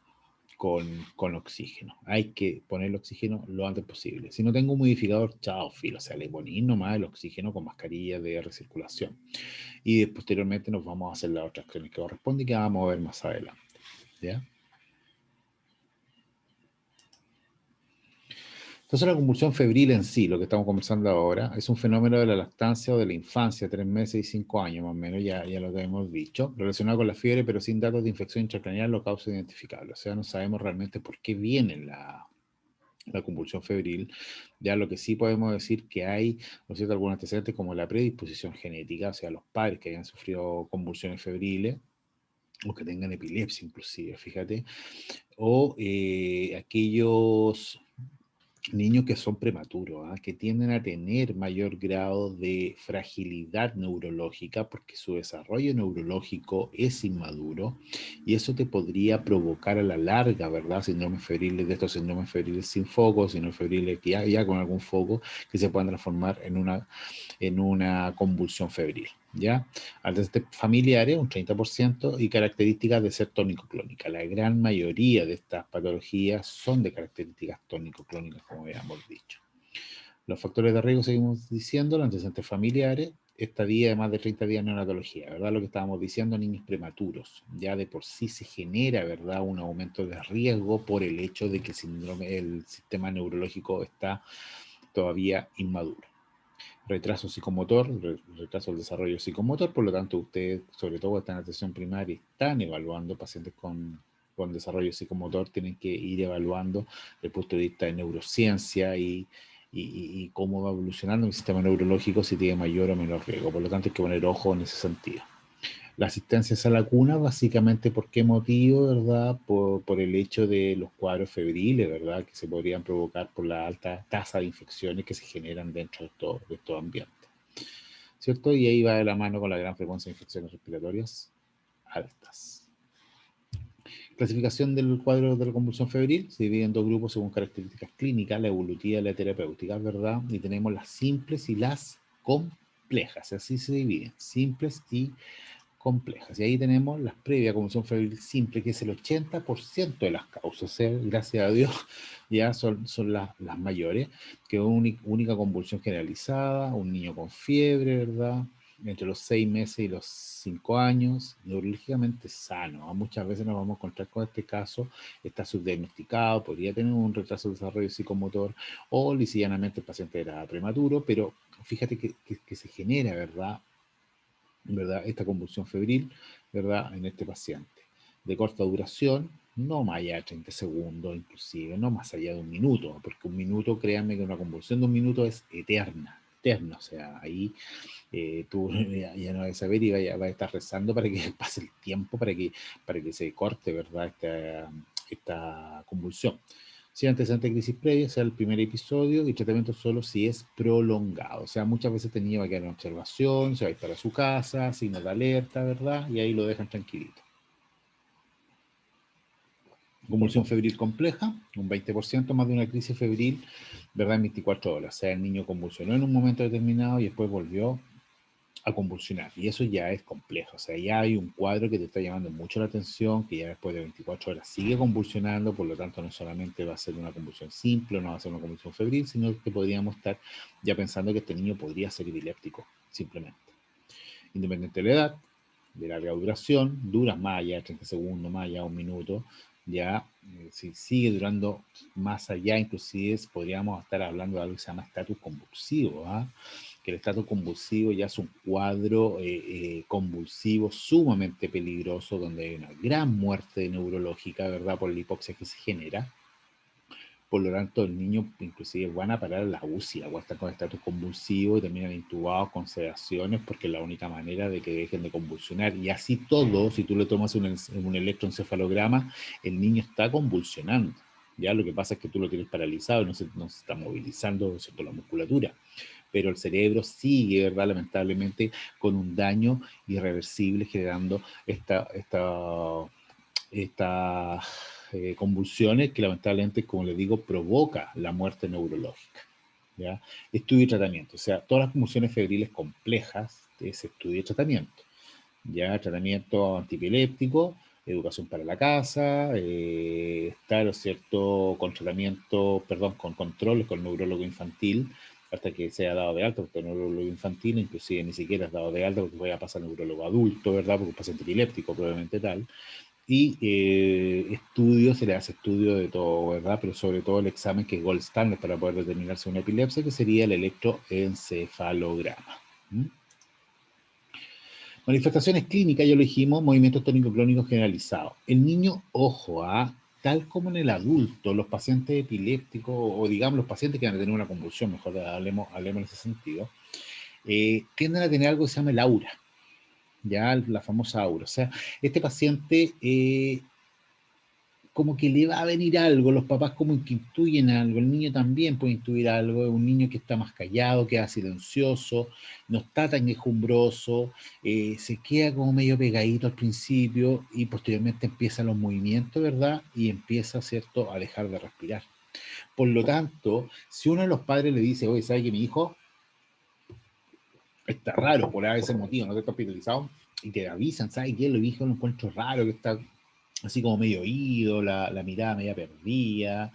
con oxígeno. Hay que poner el oxígeno lo antes posible. Si no tengo un humidificador, chao, filo. O sea, le poní nomás el oxígeno con mascarilla de recirculación. Y posteriormente nos vamos a hacer las otras acciones que corresponden y que vamos a ver más adelante. ¿Ya? Entonces la convulsión febril en sí, lo que estamos conversando ahora, es un fenómeno de la lactancia o de la infancia, 3 meses y 5 años más o menos, ya lo que hemos dicho, relacionado con la fiebre, pero sin datos de infección intracraneal o causa identificable. O sea, no sabemos realmente por qué viene la convulsión febril. Ya lo que sí podemos decir que hay, ¿no es cierto?, algunos antecedentes como la predisposición genética, o sea, los padres que hayan sufrido convulsiones febriles, o que tengan epilepsia inclusive, fíjate, o aquellos niños que son prematuros, ¿ah? Que tienden a tener mayor grado de fragilidad neurológica porque su desarrollo neurológico es inmaduro y eso te podría provocar a la larga, ¿verdad? Síndromes febriles, de estos síndromes febriles sin foco, síndromes febriles que ya con algún foco, que se puedan transformar en una convulsión febril, ¿ya? Antecedentes familiares, un 30%, y características de ser tónico-clónica. La gran mayoría de estas patologías son de características tónico-clónicas, como habíamos dicho. Los factores de riesgo, seguimos diciendo, los antecedentes familiares, estadía de más de 30 días en neonatología, ¿verdad? Lo que estábamos diciendo, niños prematuros. Ya de por sí se genera, ¿verdad?, un aumento de riesgo por el hecho de que el sistema neurológico está todavía inmaduro. Retraso psicomotor, retraso del desarrollo psicomotor, por lo tanto ustedes, sobre todo están en atención primaria, están evaluando pacientes con desarrollo psicomotor, tienen que ir evaluando desde el punto de vista de neurociencia y cómo va evolucionando el sistema neurológico, si tiene mayor o menor riesgo. Por lo tanto hay que poner ojo en ese sentido. La asistencia a la cuna, básicamente, ¿por qué motivo, verdad? Por el hecho de los cuadros febriles, ¿verdad? Que se podrían provocar por la alta tasa de infecciones que se generan dentro de estos ambientes, ¿cierto? Y ahí va de la mano con la gran frecuencia de infecciones respiratorias altas. Clasificación del cuadro de la convulsión febril se divide en dos grupos según características clínicas, la evolutiva y la terapéutica, ¿verdad? Y tenemos las simples y las complejas, así se dividen, simples y complejas. Y ahí tenemos las previas convulsión febril simple, que es el 80% de las causas. O sea, gracias a Dios, ya son las mayores, que es única convulsión generalizada, un niño con fiebre, ¿verdad? Entre los 6 meses y los 5 años, neurológicamente sano. Muchas veces nos vamos a encontrar con este caso, está subdiagnosticado, podría tener un retraso de desarrollo psicomotor, o lisillanamente el paciente era prematuro, pero fíjate que se genera, ¿verdad? Esta convulsión febril, ¿verdad? En este paciente. De corta duración, no más allá de 30 segundos, inclusive, no más allá de un minuto, porque un minuto, créanme que una convulsión de un minuto es eterna, eterna, o sea, ahí tú ya no vas a saber y vas a estar rezando para que pase el tiempo, para que se corte, ¿verdad? Esta convulsión. Si antecedente de crisis previa, sea el primer episodio, y tratamiento solo si es prolongado. O sea, muchas veces tenía que quedar en observación, se va a ir para su casa, signos de alerta, ¿verdad? Y ahí lo dejan tranquilito. Convulsión febril compleja, un 20% más de una crisis febril, ¿verdad? En 24 horas. O sea, el niño convulsionó en un momento determinado y después volvió a convulsionar. Y eso ya es complejo. O sea, ya hay un cuadro que te está llamando mucho la atención, que ya después de 24 horas sigue convulsionando, por lo tanto no solamente va a ser una convulsión simple, no va a ser una convulsión febril, sino que podríamos estar ya pensando que este niño podría ser epiléptico, simplemente. Independiente de la edad, de larga duración, dura más allá de 30 segundos, más allá de un minuto, ya si sigue durando más allá, inclusive podríamos estar hablando de algo que se llama estatus convulsivo, que el estatus convulsivo ya es un cuadro convulsivo sumamente peligroso, donde hay una gran muerte neurológica, ¿verdad?, por la hipoxia que se genera. Por lo tanto, el niño inclusive van a parar a la UCI, a estar con estatus convulsivo y terminan intubados con sedaciones, porque es la única manera de que dejen de convulsionar. Y así todo, si tú le tomas un electroencefalograma, el niño está convulsionando. Ya lo que pasa es que tú lo tienes paralizado, no se está movilizando, ¿cierto?, la musculatura. Pero el cerebro sigue, ¿verdad?, lamentablemente, con un daño irreversible, generando estas convulsiones que lamentablemente, como les digo, provoca la muerte neurológica, ¿ya? Estudio y tratamiento, o sea, todas las convulsiones febriles complejas es estudio y tratamiento, ¿ya? Tratamiento antiepiléptico, educación para la casa, estar, ¿cierto?, con tratamiento, perdón, con controles con neurólogo infantil, hasta que sea dado de alta, porque el neurólogo infantil inclusive ni siquiera es dado de alta, porque voy a pasar neurólogo adulto, ¿verdad?, porque un paciente epiléptico probablemente tal. Y se le hace estudio de todo, ¿verdad? Pero sobre todo el examen que es gold standard para poder determinarse una epilepsia, que sería el electroencefalograma. ¿Mm? Manifestaciones clínicas, ya lo dijimos, movimientos tónico-clónicos generalizados. El niño, ojo, tal como en el adulto, los pacientes epilépticos, o digamos los pacientes que van a tener una convulsión, mejor hablemos en ese sentido, tienden a tener algo que se llama el aura, ya la famosa aura. O sea, este paciente como que le va a venir algo, los papás como que intuyen algo, el niño también puede intuir algo, es un niño que está más callado, queda silencioso, no está tan quejumbroso, se queda como medio pegadito al principio y posteriormente empiezan los movimientos, ¿verdad? Y empieza, ¿cierto?, a dejar de respirar. Por lo tanto, si uno de los padres le dice, oye, ¿sabe que mi hijo está raro por ese motivo, no está hospitalizado? Y te avisan, ¿sabe qué? Lo hijo lo encuentro raro, que está así como medio oído, la mirada media perdida,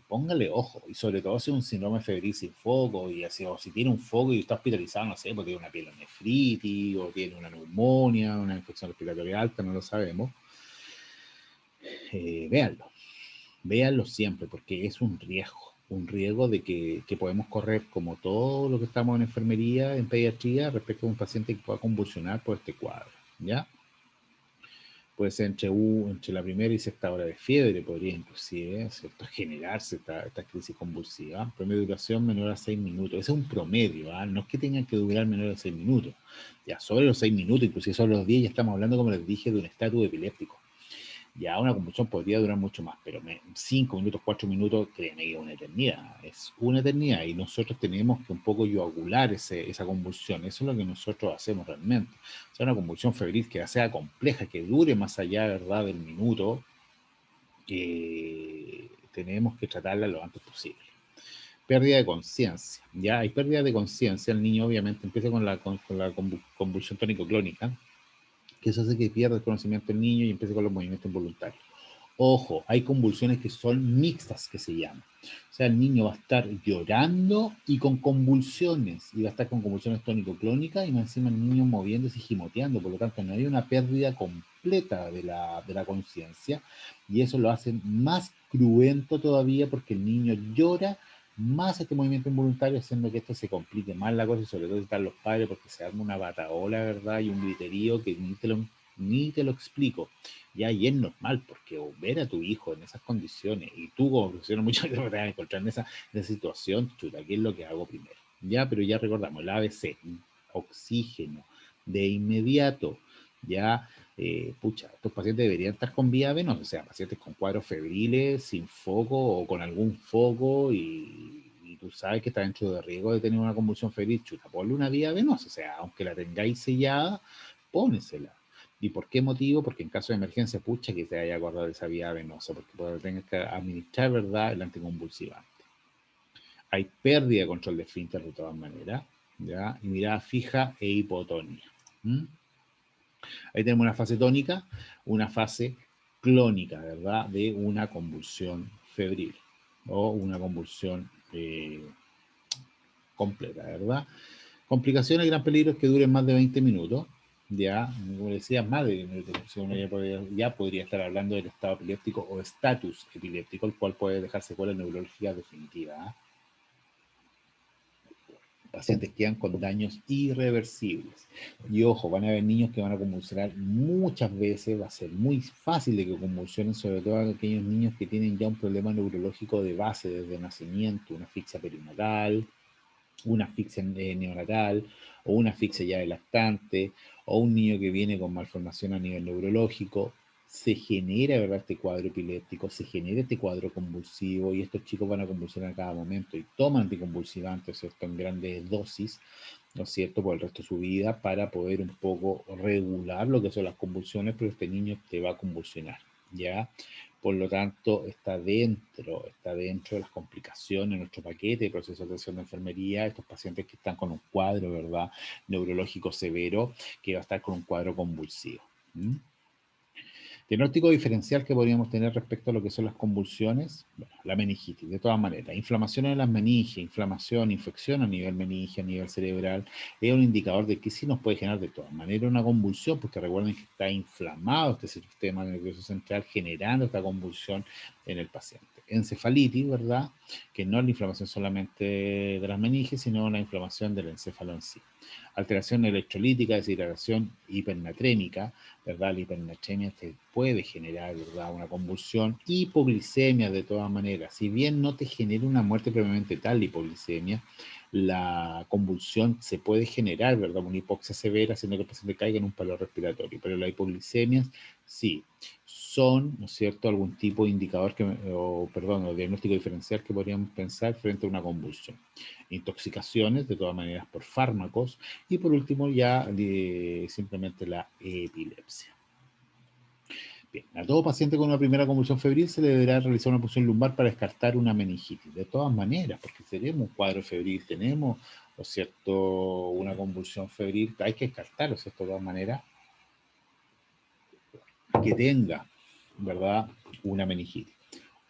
póngale ojo, y sobre todo si es un síndrome febril sin foco, y así, o si tiene un foco y está hospitalizado, no sé, porque tiene una pielonefritis, o tiene una neumonía, una infección respiratoria alta, no lo sabemos, véanlo, véanlo siempre, porque es un riesgo de que podemos correr como todo lo que estamos en enfermería, en pediatría, respecto a un paciente que pueda convulsionar por este cuadro, ¿ya? Puede ser entre la primera y sexta hora de fiebre, podría inclusive, ¿cierto?, generarse esta crisis convulsiva. Promedio de duración menor a 6 minutos. Ese es un promedio, ¿ah? No es que tengan que durar menor a 6 minutos. Ya sobre los 6 minutos, inclusive sobre los 10, ya estamos hablando, como les dije, de un estatus epiléptico. Ya una convulsión podría durar mucho más, pero 5 minutos, 4 minutos, créanme que es una eternidad, y nosotros tenemos que un poco yoagular esa convulsión. Eso es lo que nosotros hacemos realmente. O sea, una convulsión febril que sea compleja, que dure más allá, ¿verdad?, del minuto, tenemos que tratarla lo antes posible. Pérdida de conciencia. Ya hay pérdida de conciencia, el niño obviamente empieza con la convulsión tónico-clónica, que eso hace que pierda el conocimiento del niño y empiece con los movimientos involuntarios. Ojo, hay convulsiones que son mixtas, que se llaman. O sea, el niño va a estar llorando y con convulsiones, y va a estar con convulsiones tónico-clónicas, y más encima el niño moviéndose y gimoteando. Por lo tanto, no hay una pérdida completa de la conciencia, y eso lo hace más cruento todavía, porque el niño llora más este movimiento involuntario, haciendo que esto se complique más la cosa, y sobre todo si están los padres, porque se arma una bataola, ¿verdad?, y un griterío que ni te lo explico. Ya, y es normal, porque ver a tu hijo en esas condiciones, y tú como profesor muchas veces te vas a encontrar en esa situación, chuta, ¿qué es lo que hago primero? Ya, pero ya recordamos, el ABC, oxígeno, de inmediato, ya, pucha, estos pacientes deberían estar con vía venosa, o sea, pacientes con cuadros febriles, sin foco o con algún foco, y tú sabes que está dentro de riesgo de tener una convulsión febril, chuta, ponle una vía venosa, o sea, aunque la tengáis sellada, pónesela. ¿Y por qué motivo? Porque en caso de emergencia, pucha, que te haya acordado de esa vía venosa, porque tengas que administrar, ¿verdad?, el anticonvulsivante. Hay pérdida de control de esfínter de todas maneras, ¿ya? Y mirada fija e hipotonía. Ahí tenemos una fase tónica, una fase clónica, ¿verdad?, de una convulsión febril o una convulsión completa, ¿verdad? Complicaciones y gran peligro es que duren más de 20 minutos. Ya, como decía, más de 20 minutos. Uno ya podría estar hablando del estado epiléptico o estatus epiléptico, el cual puede dejar secuelas neurológicas definitivas. Pacientes quedan con daños irreversibles. Y ojo, van a haber niños que van a convulsionar muchas veces, va a ser muy fácil de que convulsionen, sobre todo aquellos niños que tienen ya un problema neurológico de base desde nacimiento, una asfixia perinatal, una asfixia neonatal, o una asfixia ya de lactante, o un niño que viene con malformación a nivel neurológico. Se genera, ¿verdad?, este cuadro epiléptico, se genera este cuadro convulsivo, y estos chicos van a convulsionar a cada momento y toman anticonvulsivantes, ¿cierto?, en grandes dosis, ¿no es cierto?, por el resto de su vida, para poder un poco regular lo que son las convulsiones, pero este niño te va a convulsionar, ¿ya? Por lo tanto, está dentro de las complicaciones de nuestro paquete de proceso de atención de enfermería, estos pacientes que están con un cuadro, ¿verdad?, neurológico severo, que va a estar con un cuadro convulsivo. Diagnóstico diferencial que podríamos tener respecto a lo que son las convulsiones, bueno, la meningitis, de todas maneras. Inflamación en las meninges, infección a nivel meninge, a nivel cerebral, es un indicador de que sí nos puede generar de todas maneras una convulsión, porque recuerden que está inflamado este sistema nervioso central, generando esta convulsión en el paciente. Encefalitis, ¿verdad?, que no es la inflamación solamente de las meninges, sino la inflamación del encéfalo en sí. Alteración electrolítica, deshidratación hipernatrémica, ¿verdad? La hipernatremia te puede generar, ¿verdad?, una convulsión. Hipoglicemia, de todas maneras. Si bien no te genera una muerte previamente tal, la hipoglicemia, la convulsión se puede generar, ¿verdad?, una hipoxia severa, haciendo que el paciente caiga en un paro respiratorio. Pero la hipoglicemia, sí, son, ¿no es cierto?, algún tipo de indicador o diagnóstico diferencial que podríamos pensar frente a una convulsión. Intoxicaciones, de todas maneras, por fármacos. Y por último, ya simplemente la epilepsia. Bien, a todo paciente con una primera convulsión febril se le deberá realizar una punción lumbar para descartar una meningitis. De todas maneras, porque si tenemos un cuadro febril, tenemos, ¿no es cierto?, una convulsión febril, hay que descartarlo, ¿cierto?, de todas maneras, que tenga, ¿verdad?, una meningitis.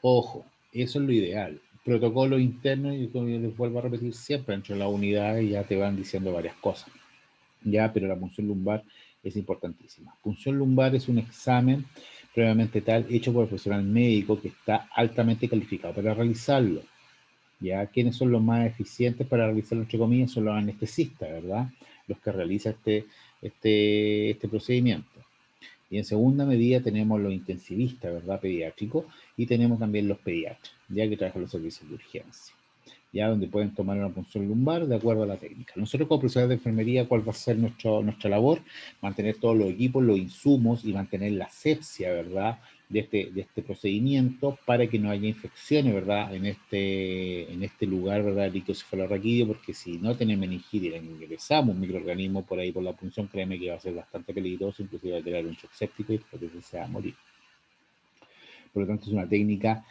Ojo, Eso es lo ideal. Protocolo interno, y como yo les vuelvo a repetir siempre, entre las unidades ya te van diciendo varias cosas. Ya, pero la punción lumbar es importantísima. Punción lumbar es un examen previamente tal hecho por el profesional médico que está altamente calificado para realizarlo. ¿Ya? ¿Quiénes son los más eficientes para realizarlo, entre comillas? Son los anestesistas, ¿verdad? Los que realizan este procedimiento. Y en segunda medida tenemos los intensivistas, ¿verdad? Pediátricos, y tenemos también los pediatras, ya que trabajan los servicios de urgencia, ya donde pueden tomar una punción lumbar de acuerdo a la técnica. Nosotros como profesionales de enfermería, ¿cuál va a ser nuestra labor? Mantener todos los equipos, los insumos y mantener la asepsia, ¿verdad? De este procedimiento para que no haya infecciones, ¿verdad? En este lugar, ¿verdad? El líquido cefalorraquídeo, porque si no tenemos meningitis, ingresamos un microorganismo por ahí por la punción, créeme que va a ser bastante peligroso, inclusive va a tener un shock séptico y después se va a morir. Por lo tanto, es una técnica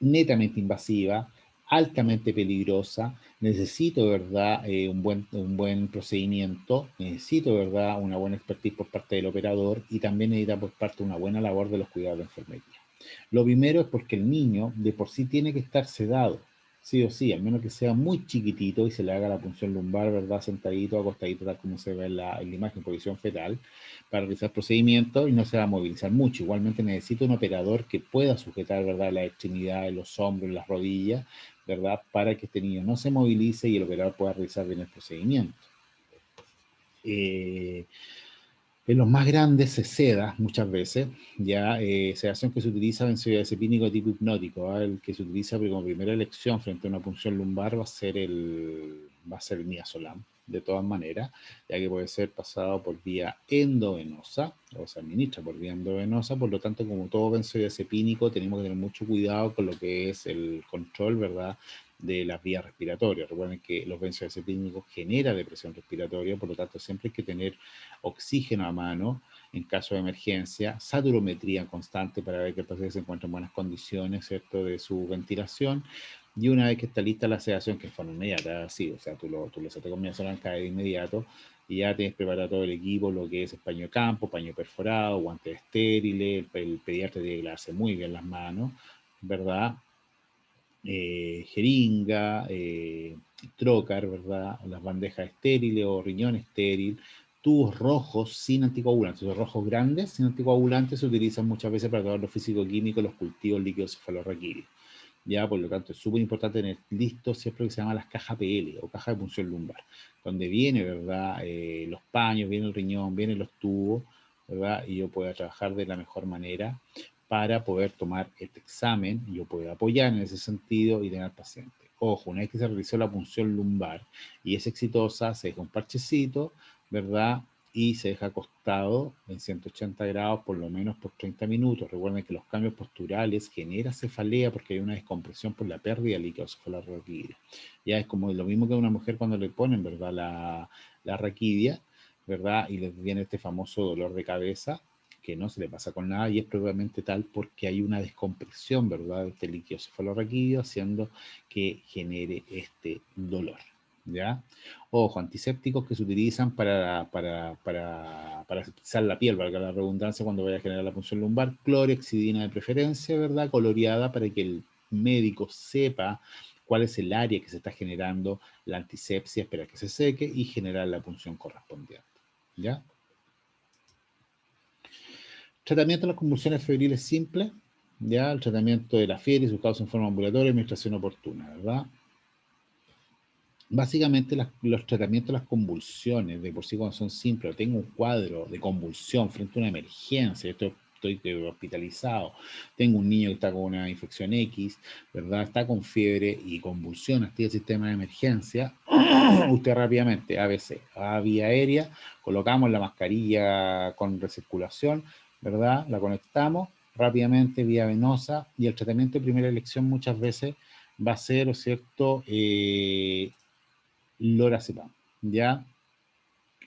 netamente invasiva, altamente peligrosa. Necesito, ¿verdad?, un buen procedimiento, necesito, ¿verdad?, una buena expertise por parte del operador y también necesita por parte una buena labor de los cuidados de enfermería. Lo primero es porque el niño de por sí tiene que estar sedado, sí o sí, al menos que sea muy chiquitito y se le haga la punción lumbar, ¿verdad?, sentadito, acostadito, tal como se ve en la imagen, posición fetal, para realizar procedimientos y no se va a movilizar mucho. Igualmente necesito un operador que pueda sujetar, ¿verdad?, las extremidades, los hombros, las rodillas, ¿verdad?, para que este niño no se movilice y el operador pueda realizar bien el procedimiento. En los más grandes se seda muchas veces, ya sedación que se utiliza benzodiazepínico tipo hipnótico, el que se utiliza como primera elección frente a una punción lumbar va a ser el midazolam, de todas maneras, ya que puede ser pasado por vía endovenosa, o se administra por vía endovenosa, por lo tanto, como todo benzodiazepínico, tenemos que tener mucho cuidado con lo que es el control, ¿verdad?, de las vías respiratorias. Recuerden que los benzodiazepínicos generan depresión respiratoria, por lo tanto, siempre hay que tener oxígeno a mano en caso de emergencia, saturometría constante para ver que el paciente se encuentra en buenas condiciones, ¿cierto?, de su ventilación, y una vez que está lista la sedación, que es forma inmediata, sí, o sea, tú lo haces con midazolam, cae de inmediato, y ya tienes preparado todo el equipo, lo que es el paño de campo, paño perforado, guantes estériles, el pediatra tiene que lavarse muy bien las manos, ¿verdad?, jeringa, trocar, ¿verdad?, las bandejas estériles o riñón estéril, tubos rojos sin anticoagulantes. Los rojos grandes sin anticoagulantes se utilizan muchas veces para tratar los físico-químicos, los cultivos líquidos cefalorraquídeos. Ya, por lo tanto, es súper importante tener listo siempre lo que se llama las cajas PL o cajas de punción lumbar, donde viene, ¿verdad?, los paños, viene el riñón, vienen los tubos, ¿verdad?, y yo pueda trabajar de la mejor manera para poder tomar este examen y yo puedo apoyar en ese sentido y tener al paciente. Ojo, una vez que se realizó la punción lumbar y es exitosa, se deja un parchecito, ¿verdad?, y se deja acostado en 180 grados por lo menos por 30 minutos. Recuerden que los cambios posturales generan cefalea porque hay una descompresión por la pérdida de líquido cefalorraquídeo. Ya es como lo mismo que a una mujer cuando le ponen, ¿verdad?, la raquidia, ¿verdad?, y les viene este famoso dolor de cabeza, que no se le pasa con nada y es probablemente tal porque hay una descompresión, ¿verdad?, de este líquido cefalorraquídeo haciendo que genere este dolor, ¿ya? Ojo, antisépticos que se utilizan para aseptizar la piel, valga la redundancia, cuando vaya a generar la punción lumbar, clorhexidina de preferencia, ¿verdad?, coloreada para que el médico sepa cuál es el área que se está generando la antisepsia, espera que se seque y generar la punción correspondiente, ¿ya? Tratamiento de las convulsiones febriles simples, ya, el tratamiento de la fiebre y sus causas en forma ambulatoria, administración oportuna, ¿verdad? Básicamente los tratamientos de las convulsiones, de por sí cuando son simples, o tengo un cuadro de convulsión frente a una emergencia, estoy hospitalizado, tengo un niño que está con una infección X, ¿verdad?, está con fiebre y convulsión, activa el sistema de emergencia, usted rápidamente, ABC, a vía aérea, colocamos la mascarilla con recirculación, ¿verdad?, la conectamos rápidamente vía venosa y el tratamiento de primera elección muchas veces va a ser, ¿o cierto?, lorazepam, ¿ya?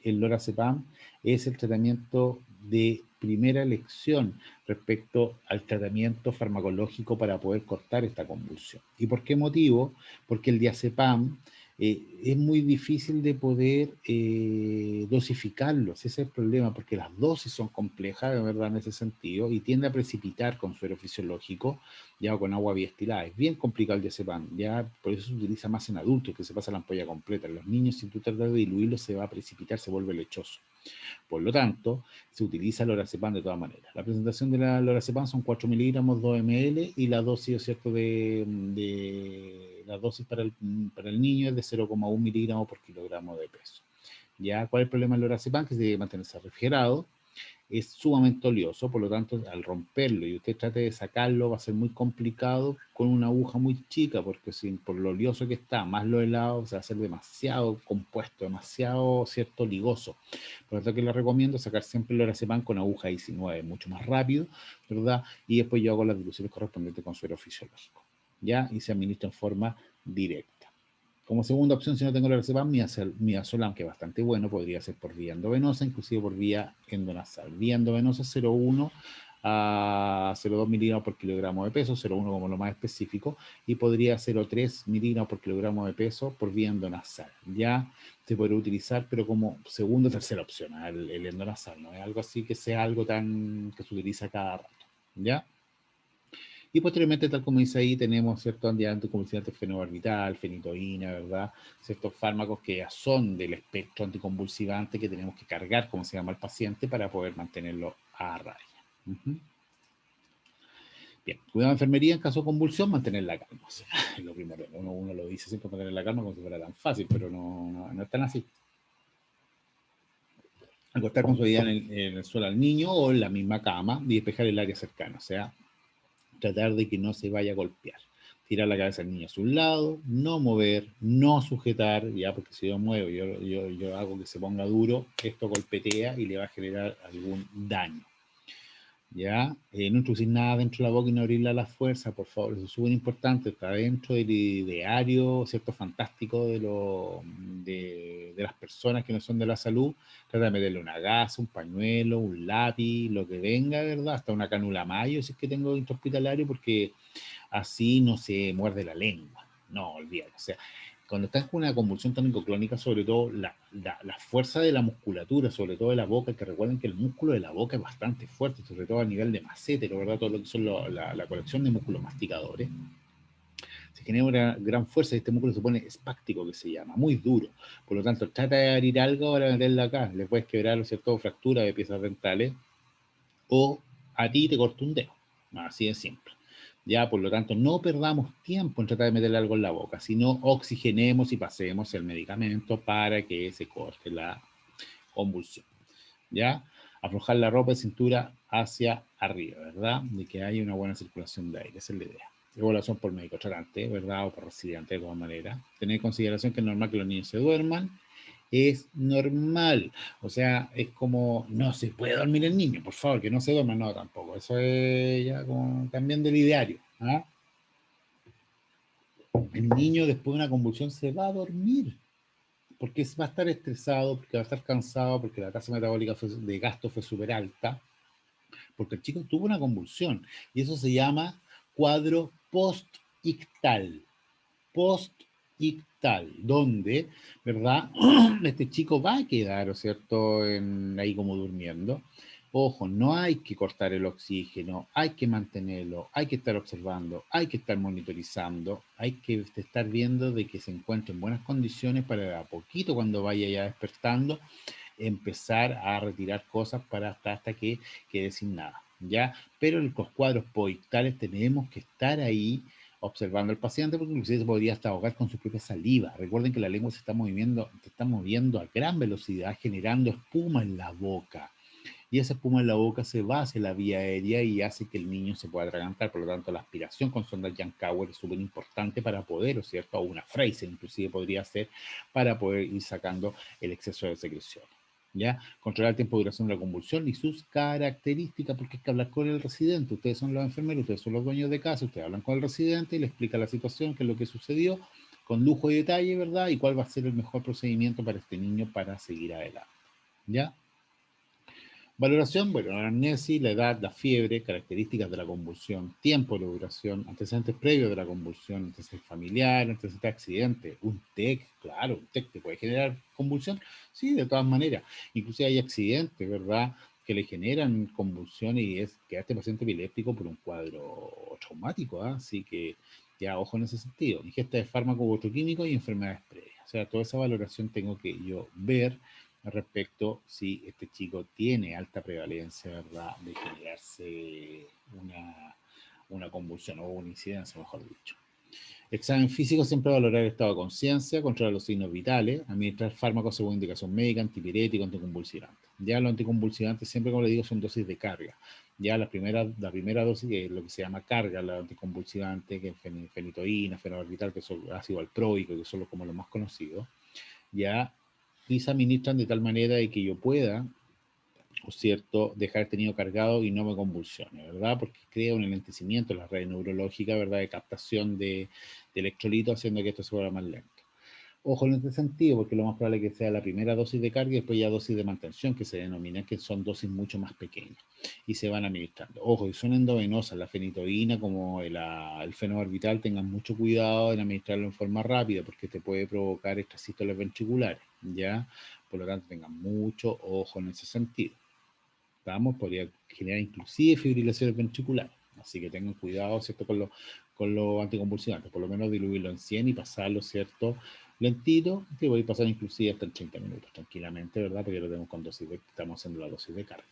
El lorazepam es el tratamiento de primera elección respecto al tratamiento farmacológico para poder cortar esta convulsión. ¿Y por qué motivo? Porque el diazepam es muy difícil de poder dosificarlos. Ese es el problema, porque las dosis son complejas, de verdad, en ese sentido, y tiende a precipitar con suero fisiológico, ya o con agua biestilada. Es bien complicado el diazepam, ya por eso se utiliza más en adultos, que se pasa la ampolla completa. En los niños, si tú tratas de diluirlo, se va a precipitar, se vuelve lechoso. Por lo tanto, se utiliza el lorazepam de todas maneras. La presentación de la lorazepam son 4 miligramos, 2 ml, y la dosis, ¿cierto?, la dosis para el niño es de 0,1 miligramos por kilogramo de peso. ¿Ya? ¿Cuál es el problema del lorazepam? Que se debe mantenerse refrigerado, es sumamente oleoso, por lo tanto, al romperlo y usted trate de sacarlo, va a ser muy complicado con una aguja muy chica, porque por lo oleoso que está, más lo helado, se va a hacer demasiado compuesto, demasiado, cierto, ligoso. Por lo tanto, que le recomiendo sacar siempre el lorazepam con aguja 19, mucho más rápido, ¿verdad? Y después yo hago las diluciones correspondientes con suero fisiológico, ¿ya? Y se administra en forma directa. Como segunda opción, si no tengo lorazepam, midazolam, que es bastante bueno, podría ser por vía endovenosa, inclusive por vía endonasal. Vía endovenosa 0,1 a 0,2 miligramos por kilogramo de peso, 0,1 como lo más específico, y podría 0,3 miligramos por kilogramo de peso por vía endonasal. Ya se podría utilizar, pero como segunda o tercera opción, el endonasal, no es algo así que sea algo tan que se utiliza cada rato. ¿Ya? Y posteriormente, tal como dice ahí, tenemos ciertos anticonvulsivantes fenobarbital, fenitoína, ¿verdad? Ciertos fármacos que ya son del espectro anticonvulsivante que tenemos que cargar, como se llama, al paciente para poder mantenerlo a raya. Bien, cuidado de enfermería en caso de convulsión, mantener la calma. O sea, es lo primero. Uno lo dice siempre, mantener la calma como si fuera tan fácil, pero no es tan así. Acostar con suavidad en el suelo al niño o en la misma cama y despejar el área cercana. O sea, tratar de que no se vaya a golpear. Tirar la cabeza del niño hacia un lado, no mover, no sujetar, ya, porque si yo muevo, yo hago que se ponga duro, esto golpetea y le va a generar algún daño. ¿Ya? No introducir nada dentro de la boca y no abrirla a la fuerza, por favor, eso es súper importante, está dentro del ideario, ¿cierto?, fantástico de las personas que no son de la salud. Trata de meterle una gasa, un pañuelo, un lápiz, lo que venga, ¿verdad? Hasta una canula mayo, si es que tengo intrahospitalario, porque así no se muerde la lengua. No, olvídalo. O sea, cuando estás con una convulsión tónico-clónica, sobre todo la fuerza de la musculatura, sobre todo de la boca, que recuerden que el músculo de la boca es bastante fuerte, sobre todo a nivel de massétero, ¿verdad? Todo lo que son la colección de músculos masticadores. Se genera una gran fuerza y este músculo se pone espáctico, que se llama, muy duro. Por lo tanto, trata de abrir algo para meterla acá. Le puedes quebrar, ¿cierto?, fractura de piezas dentales o a ti te corta un dedo. Así de simple. Ya, por lo tanto, no perdamos tiempo en tratar de meterle algo en la boca, sino oxigenemos y pasemos el medicamento para que se corte la convulsión. ¿Ya? Aflojar la ropa de cintura hacia arriba, ¿verdad? De que haya una buena circulación de aire, esa es la idea. Evaluación por médico tratante, ¿verdad? O por residente, de todas maneras. Tener en consideración que es normal que los niños se duerman. Es normal. O sea, es como, no se puede dormir el niño, por favor, que no se duerma, no, tampoco. Eso es ya como también del ideario. ¿Ah? El niño después de una convulsión se va a dormir, porque va a estar estresado, porque va a estar cansado, porque la tasa metabólica de gasto fue súper alta, porque el chico tuvo una convulsión, y eso se llama cuadro post-ictal. Post-ictal, donde, ¿verdad? Este chico va a quedar, ¿no es cierto?, ahí como durmiendo. Ojo, no hay que cortar el oxígeno, hay que mantenerlo, hay que estar observando, hay que estar monitorizando, hay que estar viendo de que se encuentre en buenas condiciones para a poquito, cuando vaya ya despertando, empezar a retirar cosas para hasta que quede sin nada, ¿ya? Pero en los cuadros poictales tenemos que estar ahí observando al paciente, porque inclusive se podría hasta ahogar con su propia saliva. Recuerden que la lengua se está moviendo a gran velocidad, generando espuma en la boca. Y esa espuma en la boca se va hacia la vía aérea y hace que el niño se pueda atragantar. Por lo tanto, la aspiración con sonda Yankauer es súper importante para poder, ¿o cierto? O una Fraser inclusive podría ser, para poder ir sacando el exceso de secreción. ¿Ya? Controlar el tiempo de duración de la convulsión y sus características, porque hay que hablar con el residente. Ustedes son los enfermeros, ustedes son los dueños de casa, ustedes hablan con el residente y le explican la situación, qué es lo que sucedió, con lujo y detalle, ¿verdad? Y cuál va a ser el mejor procedimiento para este niño para seguir adelante. ¿Ya? Valoración, bueno, la anamnesis, la edad, la fiebre, características de la convulsión, tiempo de duración, antecedentes previos de la convulsión, antecedentes familiares, antecedentes de accidente, un TEC, claro, un TEC te puede generar convulsión, sí, de todas maneras. Inclusive hay accidentes, ¿verdad?, que le generan convulsión y es que este paciente epiléptico por un cuadro traumático, ¿ah? Así que ya ojo en ese sentido. Ingesta de fármacos bioquímicos y enfermedades previas. O sea, toda esa valoración tengo que yo ver respecto si este chico tiene alta prevalencia, ¿verdad?, de generarse una convulsión o una incidencia, mejor dicho. Examen físico, siempre valorar el estado de conciencia, controlar los signos vitales, administrar fármacos según indicación médica, antipirético, anticonvulsivante. Ya los anticonvulsivantes siempre, como le digo, son dosis de carga. Ya la primera dosis, que es lo que se llama carga, la anticonvulsivante, que es fenitoína, fenobarbital, que son ácido valproico, que son como los más conocidos, ya, y se administran de tal manera de que yo pueda, o cierto, dejar este niño cargado y no me convulsione, ¿verdad? Porque crea un enlentecimiento en la red neurológica, ¿verdad?, de captación de electrolitos, haciendo que esto se vuelva más lento. Ojo en este sentido, porque lo más probable es que sea la primera dosis de carga y después ya dosis de mantención, que se denomina, que son dosis mucho más pequeñas y se van administrando. Ojo, y son endovenosas, la fenitoína como el fenobarbital, tengan mucho cuidado en administrarlo en forma rápida, porque te puede provocar extrasístoles ventriculares, ¿ya? Por lo tanto, tengan mucho ojo en ese sentido. ¿Estamos? Podría generar inclusive fibrilaciones ventriculares. Así que tengan cuidado, ¿cierto?, con los anticonvulsivantes, por lo menos diluirlo en 100 y pasarlo, ¿cierto?, lentito, que voy a pasar inclusive hasta en 30 minutos, tranquilamente, ¿verdad?, porque lo tenemos con dosis estamos haciendo la dosis de carga,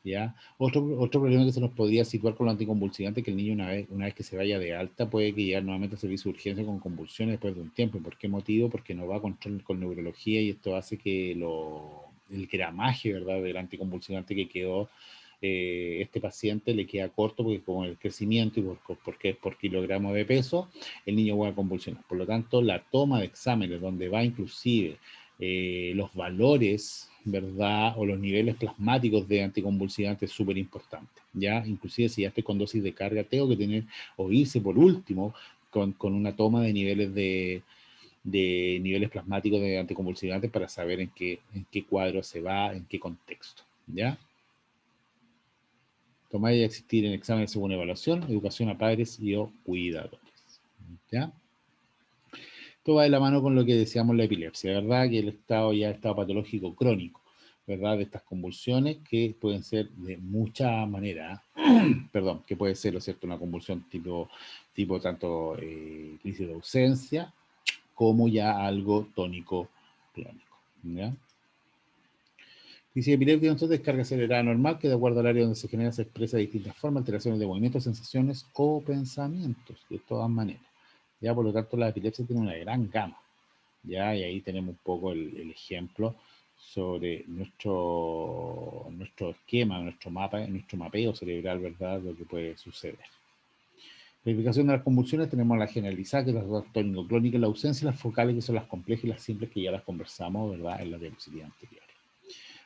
¿ya? Otro problema que se nos podría situar con los anticonvulsivantes es que el niño una vez que se vaya de alta puede que llegue nuevamente a servicio de urgencia con convulsiones después de un tiempo. ¿Por qué motivo? Porque no va a control con neurología y esto hace que el gramaje, ¿verdad?, del anticonvulsivante que quedó este paciente le queda corto porque con el crecimiento y porque es por kilogramo de peso, el niño va a convulsionar. Por lo tanto, la toma de exámenes donde va inclusive los valores, ¿verdad?, o los niveles plasmáticos de anticonvulsivantes es súper importante, ¿ya? Inclusive si ya estoy con dosis de carga, tengo que tener o irse por último con una toma de niveles de niveles plasmáticos de anticonvulsivantes para saber en qué cuadro se va, en qué contexto, ¿ya? Tomar y existir en exámenes según evaluación, educación a padres y o cuidadores, ¿ya? Esto va de la mano con lo que decíamos la epilepsia, ¿verdad? Que el estado ya estado patológico crónico, ¿verdad? De estas convulsiones que pueden ser de muchas maneras, perdón, que puede ser, ¿lo cierto?, una convulsión tipo tanto crisis de ausencia, como ya algo tónico crónico, ¿ya? Crisis epiléptica, entonces, descarga acelerada normal, que de acuerdo al área donde se genera se expresa de distintas formas, alteraciones de movimientos, sensaciones o pensamientos, de todas maneras. Ya, por lo tanto, la epilepsia tiene una gran gama. Ya, y ahí tenemos un poco el ejemplo sobre nuestro esquema, nuestro mapa, nuestro mapeo cerebral, ¿verdad?, lo que puede suceder. Clasificación de las convulsiones, tenemos la generalizada, que es la tónico-clónica, la ausencia, y las focales, que son las complejas y las simples, que ya las conversamos, ¿verdad?, en la diapositiva anterior.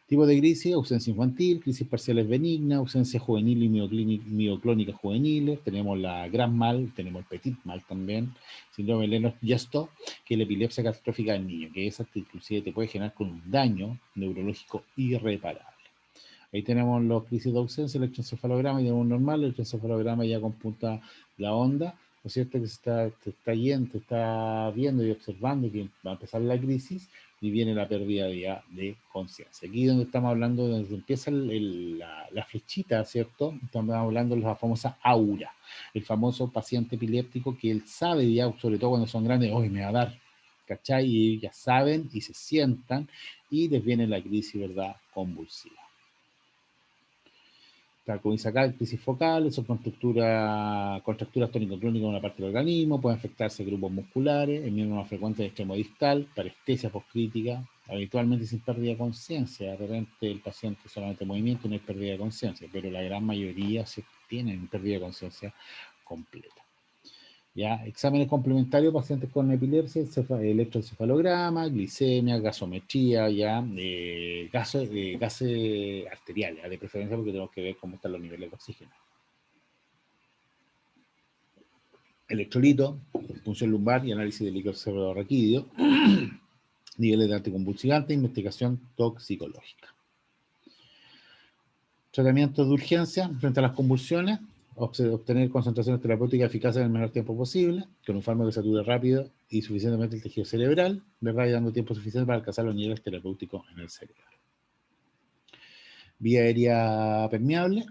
Tipo de crisis: ausencia infantil, crisis parciales benignas, ausencia juvenil y mioclónica juveniles. Tenemos la gran mal, tenemos el petit mal también, síndrome de Lennox-Gastaut, que es la epilepsia catastrófica del niño, que esa inclusive te puede generar con un daño neurológico irreparable. Ahí tenemos los crisis de ausencia, el electroencefalograma, y tenemos normal, el electroencefalograma ya computa la onda, ¿no es cierto?, que te está viendo y observando que va a empezar la crisis y viene la pérdida de conciencia. Aquí donde estamos hablando, donde empieza la flechita, ¿cierto? Estamos hablando de la famosa aura, el famoso paciente epiléptico que él sabe ya, sobre todo cuando son grandes, hoy me va a dar, ¿cachai? Y ya saben y se sientan y les viene la crisis, ¿verdad?, convulsiva. Como dice acá, crisis focales o contracturas tónico-clónicas en una parte del organismo, pueden afectarse grupos musculares, el miembro más frecuente es extremo distal, parestesia postcrítica, habitualmente sin pérdida de conciencia. De repente el paciente solamente movimiento y no hay pérdida de conciencia, pero la gran mayoría se tienen pérdida de conciencia completa. ¿Ya? Exámenes complementarios, pacientes con epilepsia, electroencefalograma, glicemia, gasometría, ¿ya? Gases arteriales, de preferencia, porque tenemos que ver cómo están los niveles de oxígeno. Electrolito, punción lumbar y análisis de líquido cerebro-raquídeo, niveles de anticonvulsivante, investigación toxicológica. Tratamientos de urgencia frente a las convulsiones, obtener concentraciones terapéuticas eficaces en el menor tiempo posible, con un fármaco que sature rápido y suficientemente el tejido cerebral, ¿verdad? Y dando tiempo suficiente para alcanzar los niveles terapéuticos en el cerebro. Vía aérea permeable,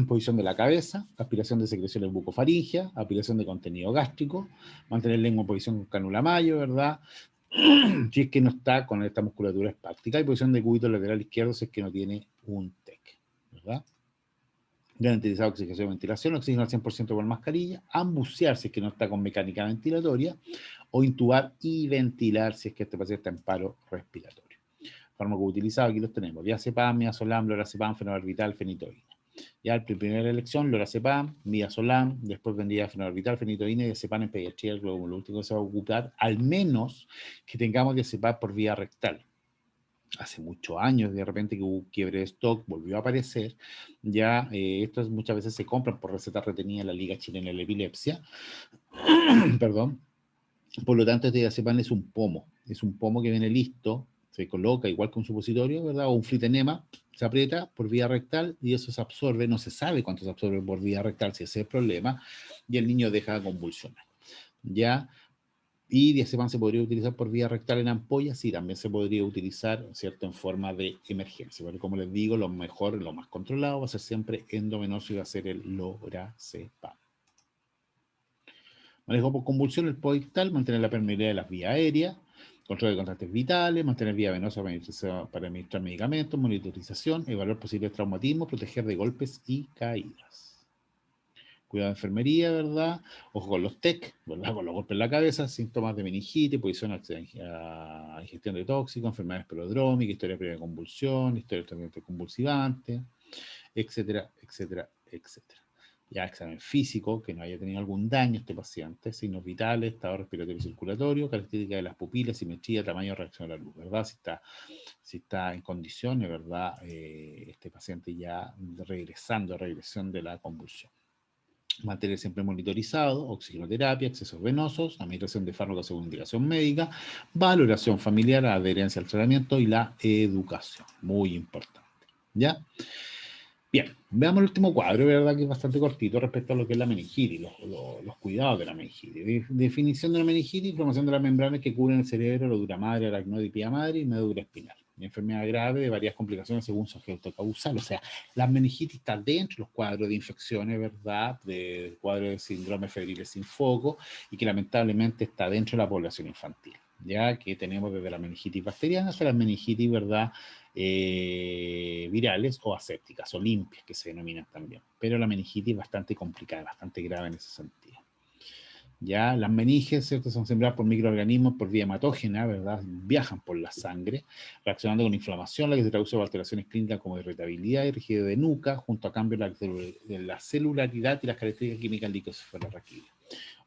posición de la cabeza, aspiración de secreciones bucofaringeas, aspiración de contenido gástrico, mantener lengua en posición con cánula mayo, ¿verdad? Si es que no está con esta musculatura espástica, y posición de cúbito lateral izquierdo si es que no tiene un TEC, ¿verdad? Garantizar oxigenación y ventilación, oxígeno al 100% con mascarilla, ambucear si es que no está con mecánica ventilatoria, o intubar y ventilar si es que este paciente está en paro respiratorio. Fármaco utilizado, aquí los tenemos, diazepam, midazolam, lorazepam, fenobarbital, fenitoína. Ya en primera elección, lorazepam, midazolam, después vendría fenobarbital, fenitoína y diazepam en pediatría, lo último que se va a ocupar, al menos que tengamos diazepam por vía rectal. Hace muchos años, de repente que hubo quiebre de stock, volvió a aparecer, ya estos muchas veces se compran por receta retenida en la Liga Chilena de la Epilepsia, perdón, por lo tanto este diazepam es un pomo que viene listo, se coloca igual que un supositorio, ¿verdad? O un flitenema, se aprieta por vía rectal y eso se absorbe, no se sabe cuánto se absorbe por vía rectal, si ese es el problema, y el niño deja de convulsionar, ¿ya? Y diazepam se podría utilizar por vía rectal en ampollas, sí, también se podría utilizar, ¿cierto?, en forma de emergencia, pero como les digo, lo mejor, lo más controlado va a ser siempre endovenoso y va a ser el lorazepam. Manejo por convulsión, el podictal, mantener la permeabilidad de las vías aéreas, control de contrastes vitales, mantener vía venosa para administrar medicamentos, monitorización, evaluar posibles traumatismos, proteger de golpes y caídas. Cuidado de enfermería, ¿verdad? Ojo con los TEC, ¿verdad? Con los golpes en la cabeza, síntomas de meningitis, posición a ingestión de tóxicos, enfermedades pelodrómicas, historia previa de convulsión, historia de tratamiento convulsivante, etcétera, etcétera, etcétera. Ya examen físico, que no haya tenido algún daño este paciente, signos vitales, estado respiratorio y circulatorio, características de las pupilas, simetría, tamaño, reacción a la luz, ¿verdad? Si está en condiciones, ¿verdad? Este paciente ya regresión de la convulsión. Mantener siempre monitorizado, oxigenoterapia, accesos venosos, administración de fármacos según indicación médica, valoración familiar, adherencia al tratamiento y la educación. Muy importante. ¿Ya? Bien, veamos el último cuadro, ¿verdad? Que es bastante cortito respecto a lo que es la meningitis, los cuidados de la meningitis. Definición de la meningitis, inflamación de las membranas que cubren el cerebro, la dura madre, aracnoide y pía madre y médula espinal. Enfermedad grave de varias complicaciones según su agente causal. O sea, la meningitis está dentro de los cuadros de infecciones, ¿verdad? De cuadros de síndrome febriles sin foco y que lamentablemente está dentro de la población infantil. Ya que tenemos desde la meningitis bacteriana hasta la meningitis, ¿verdad? Virales o asépticas o limpias que se denominan también. Pero la meningitis es bastante complicada, bastante grave en ese sentido. Ya las meninges, ¿cierto? Son sembradas por microorganismos por vía hematógena, ¿verdad? Viajan por la sangre, reaccionando con inflamación, la que se traduce en alteraciones clínicas como irritabilidad y rigidez de nuca, junto a cambios de la celularidad y las características químicas licosfenolraquídeas.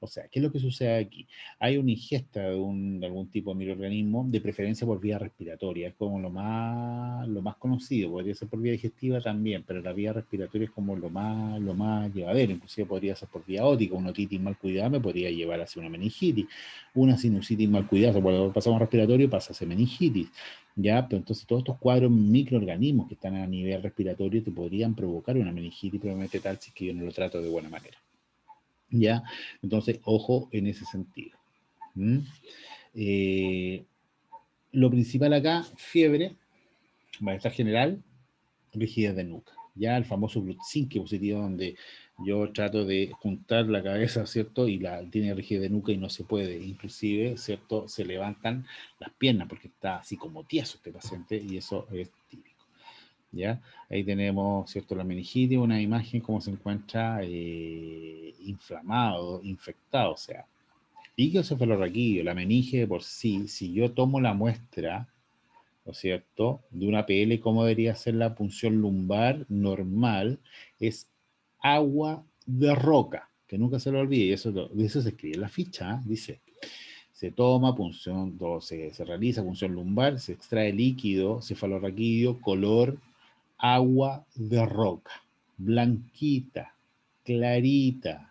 O sea, ¿qué es lo que sucede aquí? Hay una ingesta de algún tipo de microorganismo, de preferencia por vía respiratoria, es como lo más conocido, podría ser por vía digestiva también, pero la vía respiratoria es como lo más llevadero, inclusive podría ser por vía ótica, una otitis mal cuidada me podría llevar hacia una meningitis, una sinusitis mal cuidada, cuando pasamos respiratorio pasa a ser meningitis, ¿ya? Pero entonces todos estos cuadros microorganismos que están a nivel respiratorio te podrían provocar una meningitis, probablemente tal si es que yo no lo trato de buena manera. ¿Ya? Entonces, ojo en ese sentido. Lo principal acá, fiebre, malestar general, rigidez de nuca. Ya el famoso Glutzinski positivo, donde yo trato de juntar la cabeza, ¿cierto? Y tiene rigidez de nuca y no se puede. Inclusive, ¿cierto? Se levantan las piernas porque está así como tieso este paciente y eso es típico. ¿Ya? Ahí tenemos, ¿cierto? La meningitis, una imagen como se encuentra inflamado, infectado, o sea, iquiocefalorraquídeo, la meninge por sí, si yo tomo la muestra, ¿no es cierto?, de una PL, ¿cómo debería ser la punción lumbar normal? Es agua de roca, que nunca se lo olvide, y eso se escribe en la ficha, dice, se toma punción, se realiza punción lumbar, se extrae líquido cefalorraquídeo, color agua de roca, blanquita, clarita,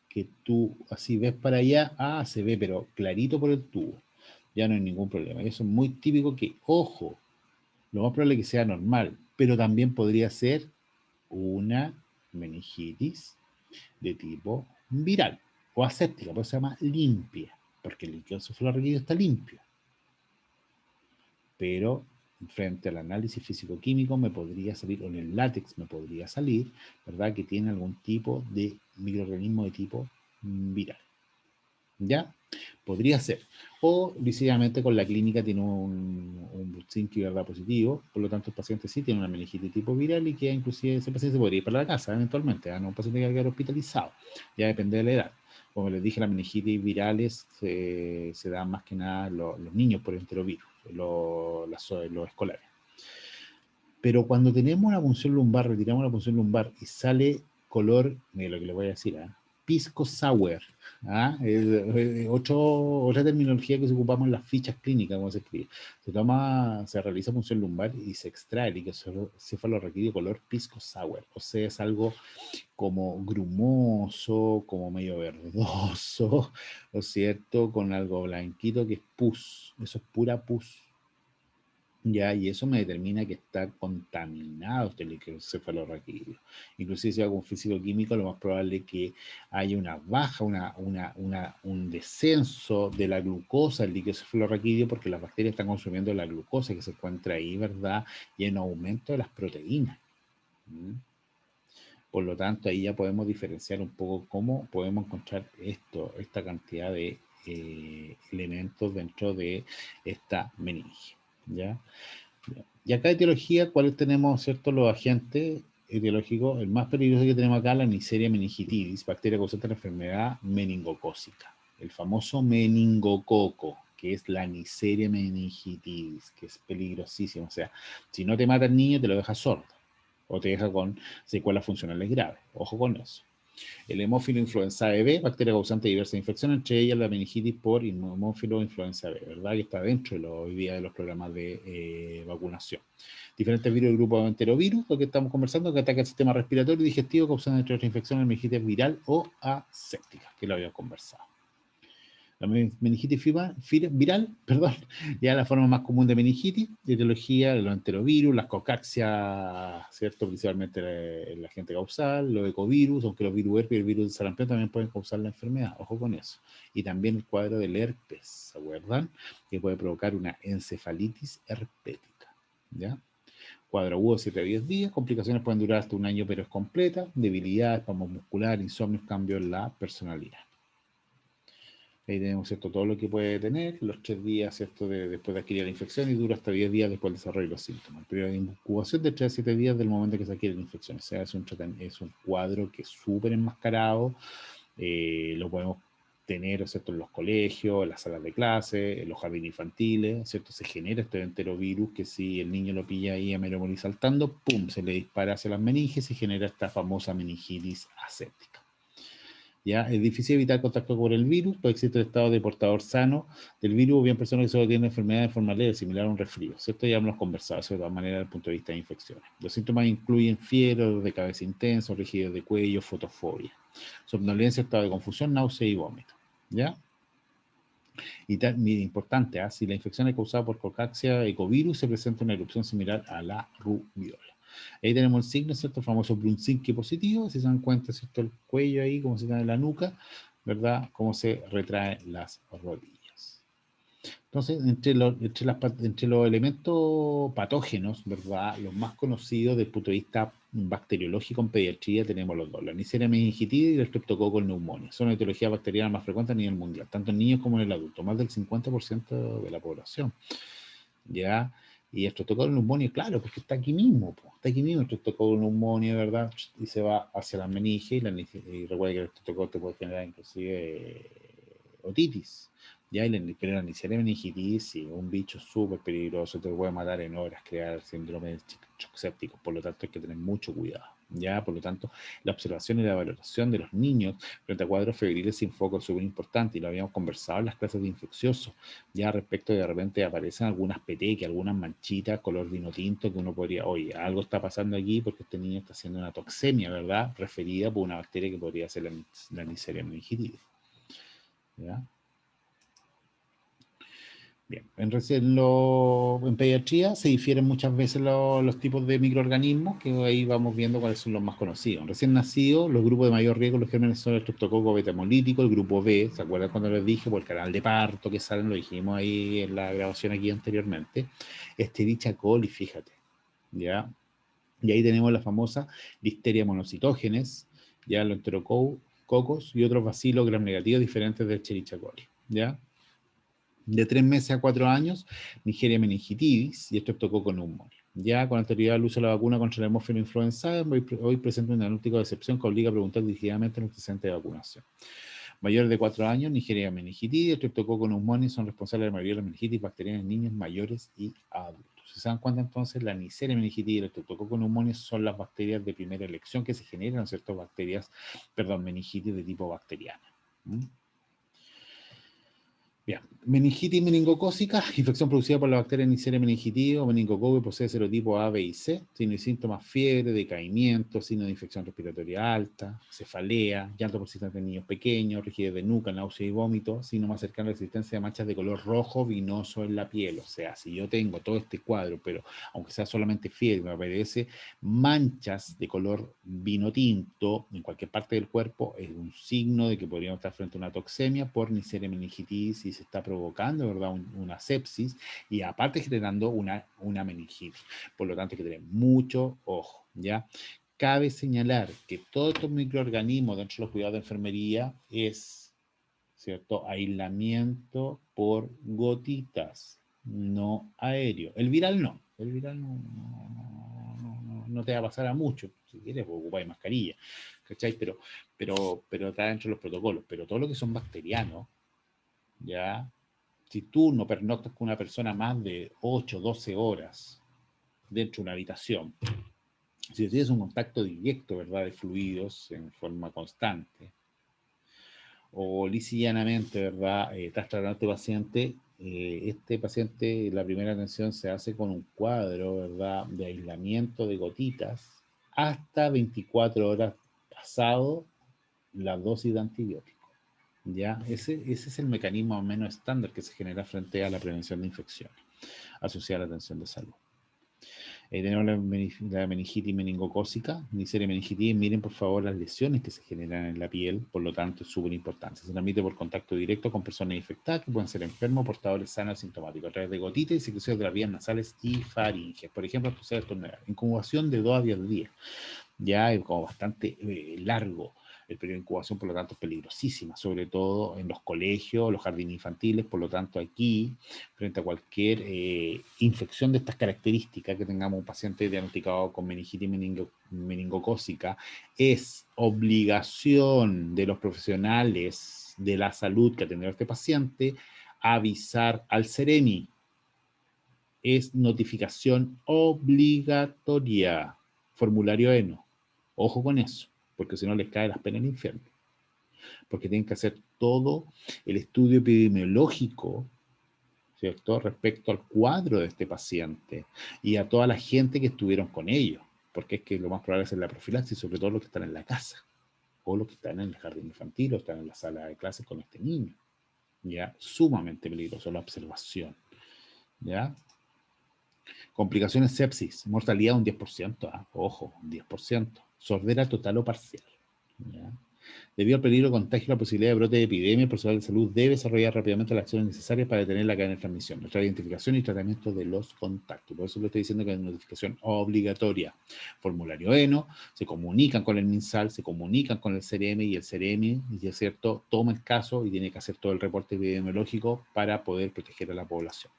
que tú así ves para allá, se ve, pero clarito por el tubo, ya no hay ningún problema. Y eso es muy típico que, ojo, lo más probable es que sea normal, pero también podría ser una meningitis de tipo viral o aséptica, por eso se llama limpia, porque el líquido cefalorraquídeo está limpio. Pero frente al análisis físico-químico me podría salir, o en el látex me podría salir, ¿verdad? Que tiene algún tipo de microorganismo de tipo viral. ¿Ya? Podría ser. O visiblemente con la clínica tiene un Brunzinski, ¿verdad? Positivo, por lo tanto el paciente sí tiene una meningitis tipo viral y que inclusive ese paciente se podría ir para la casa eventualmente, ¿eh? No un paciente que va a quedar hospitalizado, ya depende de la edad. Como les dije, las meningitis virales se dan más que nada los niños por enterovirus, los escolares. Pero cuando tenemos una punción lumbar, retiramos la punción lumbar y sale color, mira lo que le voy a decir, ¿eh? Pisco sour, ¿ah? Otra terminología que se ocupamos en las fichas clínicas, como se escribe. Se realiza punción lumbar y se extrae el líquido cefalorraquídeo color pisco sour. O sea, es algo como grumoso, como medio verdoso, ¿no es cierto? Con algo blanquito que es pus. Eso es pura pus. Ya, y eso me determina que está contaminado este líquido cefalorraquídeo. Inclusive si hago un físico-químico, lo más probable es que haya una baja, un descenso de la glucosa del líquido cefalorraquídeo porque las bacterias están consumiendo la glucosa que se encuentra ahí, ¿verdad? Y hay un aumento de las proteínas. ¿Mm? Por lo tanto, ahí ya podemos diferenciar un poco cómo podemos encontrar esta cantidad de elementos dentro de esta meninge. ¿Ya? Y acá etiología, ¿cuáles tenemos, cierto? Los agentes etiológicos, el más peligroso que tenemos acá, la Neisseria meningitidis, bacteria causante de la enfermedad meningocócica. El famoso meningococo, que es la Neisseria meningitidis, que es peligrosísimo. O sea, si no te mata el niño, te lo deja sordo. O te deja con secuelas funcionales graves. Ojo con eso. El hemófilo influenza B, bacteria causante de diversas infecciones, entre ellas la meningitis por hemófilo influenza B, ¿verdad? Que está dentro hoy día de los programas de vacunación. Diferentes virus y grupos de enterovirus, lo que estamos conversando, que ataca el sistema respiratorio y digestivo, causando entre otras infecciones meningitis viral o aséptica, que lo habíamos conversado. La meningitis viral, perdón, ya la forma más común de meningitis, etiología de los enterovirus, las cocaxias, ¿cierto? Principalmente el agente causal, los ecovirus, aunque los virus herpes y el virus de sarampión también pueden causar la enfermedad, ojo con eso. Y también el cuadro del herpes, ¿se acuerdan? Que puede provocar una encefalitis herpética, ¿ya? Cuadro agudo de 7 a 10 días, complicaciones pueden durar hasta un año, pero es completa, debilidad, espasmo muscular, insomnio, cambio en la personalidad. Ahí tenemos, ¿cierto? Todo lo que puede tener, los 3 días, ¿cierto? Después de adquirir la infección y dura hasta 10 días después del desarrollo de los síntomas. El periodo de incubación de 3 a 7 días del momento que se adquiere la infección. O sea, es un cuadro que es súper enmascarado, lo podemos tener, ¿cierto? En los colegios, en las salas de clase, en los jardines infantiles, ¿cierto? Se genera este enterovirus que si el niño lo pilla ahí a medio morir saltando, ¡pum! Se le dispara hacia las meninges y genera esta famosa meningitis aséptica. ¿Ya? Es difícil evitar contacto con el virus, pues existe el estado de portador sano del virus o bien personas que solo tienen enfermedad de forma leve, similar a un resfrío, ¿cierto? Ya hemos conversado eso de todas maneras desde el punto de vista de infecciones. Los síntomas incluyen fiebre, dolor de cabeza intenso, rigidez de cuello, fotofobia, somnolencia, estado de confusión, náusea y vómito, ¿ya? Y importante, si la infección es causada por cocaxia ecovirus, se presenta una erupción similar a la rubiola. Ahí tenemos el signo, ¿cierto? El famoso Brunzinski positivo, si se dan cuenta, ¿cierto? El cuello ahí, como se da en la nuca, ¿verdad? Cómo se retraen las rodillas. Entonces, entre los elementos patógenos, ¿verdad? Los más conocidos desde el punto de vista bacteriológico en pediatría tenemos los dos, la Neisseria meningitidis y el Streptococcus pneumoniae. Son la etiología bacteriana más frecuente a nivel mundial, tanto en niños como en el adulto, más del 50% de la población. ¿Ya? Y el Streptococcus pneumoniae, claro, porque está aquí mismo, está aquí mismo el Streptococcus pneumoniae, ¿verdad? Y se va hacia la meninge y recuerda que el Streptococcus te puede generar inclusive otitis. Ya, pero la Neisseria meningitidis, sí, un bicho súper peligroso, te puede matar en horas, crear síndrome de shock séptico, por lo tanto hay que tener mucho cuidado. Ya, por lo tanto, la observación y la valoración de los niños frente a cuadros febriles sin foco es súper importante y lo habíamos conversado en las clases de infecciosos. Ya respecto de repente aparecen algunas petequias, algunas manchitas color vino tinto que uno podría, oye, algo está pasando aquí porque este niño está haciendo una toxemia, ¿verdad? Referida por una bacteria que podría ser la Neisseria meningitidis. ¿Ya? Bien, en pediatría se difieren muchas veces los tipos de microorganismos, que ahí vamos viendo cuáles son los más conocidos. En recién nacidos, los grupos de mayor riesgo, los gérmenes son el estreptococo beta hemolítico, el grupo B, ¿se acuerdan cuando les dije por el canal de parto que salen? Lo dijimos ahí en la grabación aquí anteriormente. Escherichia coli, fíjate, ¿ya? Y ahí tenemos la famosa Listeria monocitógenes, ya los enterococos y otros bacilos gram negativos diferentes del Escherichia coli, ¿ya? De 3 meses a 4 años, Neisseria meningitidis y estreptococo pneumoniae. Ya con anterioridad al uso de la vacuna contra la hemófilo influenza, hoy presenta un diagnóstico de excepción que obliga a preguntar dirigidamente en los antecedentes de vacunación. Mayores de 4 años, Neisseria meningitidis y estreptococo pneumoniae son responsables de la mayoría de las meningitis bacterianas en niños mayores y adultos. Si se dan cuenta entonces, la Neisseria meningitidis y el estreptococo pneumoniae son las bacterias de primera elección que se generan, ¿cierto? Meningitis de tipo bacteriana. ¿Mm? Bien, meningitis meningocócica, infección producida por la bacteria Neisseria meningitidis o meningococo que posee serotipo A, B y C, tiene síntomas fiebre, decaimiento, signos de infección respiratoria alta, cefalea, llanto persistente en niños pequeños, rigidez de nuca, náusea y vómito, signo más cercano a la existencia de manchas de color rojo vinoso en la piel. O sea, si yo tengo todo este cuadro, pero aunque sea solamente fiebre, me aparece manchas de color vino tinto en cualquier parte del cuerpo, es un signo de que podríamos estar frente a una toxemia por Neisseria meningitidis y se está provocando, ¿verdad?, una sepsis y aparte generando una meningitis. Por lo tanto, hay que tener mucho ojo, ¿ya? Cabe señalar que todos estos microorganismos dentro de los cuidados de enfermería es, ¿cierto?, aislamiento por gotitas, no aéreo. El viral no. El viral no te va a pasar a mucho. Si quieres, ocupar mascarilla, ¿cachai? Pero está dentro de los protocolos. Pero todo lo que son bacterianos, ¿ya? Si tú no pernoctas con una persona más de 8, 12 horas dentro de una habitación, si tienes un contacto directo, ¿verdad?, de fluidos en forma constante, o lisianamente, ¿verdad?, estás tratando a este paciente, la primera atención se hace con un cuadro, ¿verdad?, de aislamiento de gotitas hasta 24 horas pasado la dosis de antibiótico. ¿Ya? Ese es el mecanismo más o menos estándar que se genera frente a la prevención de infecciones asociada a la atención de salud. Tenemos la meningitis meningocócica, Neisseria meningitidis. Miren por favor las lesiones que se generan en la piel, por lo tanto es súper importante. Se transmite por contacto directo con personas infectadas que pueden ser enfermos, portadores sanos asintomáticos, a través de gotitas y secreciones de las vías nasales y faringes. Por ejemplo, toser, estornudar. Incubación de 2 a 10 días. Ya es como bastante largo el periodo de incubación, por lo tanto es peligrosísima, sobre todo en los colegios, los jardines infantiles. Por lo tanto, aquí, frente a cualquier infección de estas características, que tengamos un paciente diagnosticado con meningitis meningocócica, es obligación de los profesionales de la salud que atendieron a este paciente avisar al CEREMI. Es notificación obligatoria. Formulario ENO. Ojo con eso, porque si no les cae las penas en el infierno. Porque tienen que hacer todo el estudio epidemiológico, ¿cierto?, respecto al cuadro de este paciente y a toda la gente que estuvieron con ellos. Porque es que lo más probable es la profilaxis, sobre todo los que están en la casa, o los que están en el jardín infantil, o están en la sala de clases con este niño. Ya, sumamente peligroso la observación. ¿Ya? Complicaciones sepsis, mortalidad un 10%, ojo, un 10%. Sordera total o parcial. ¿Ya? Debido al peligro de contagio y la posibilidad de brote de epidemia, el personal de salud debe desarrollar rápidamente las acciones necesarias para detener la cadena de transmisión, nuestra identificación y tratamiento de los contactos. Por eso le estoy diciendo que es notificación obligatoria. Formulario ENO, se comunican con el MinSal, se comunican con el CRM y el CRM, y es cierto, toma el caso y tiene que hacer todo el reporte epidemiológico para poder proteger a la población.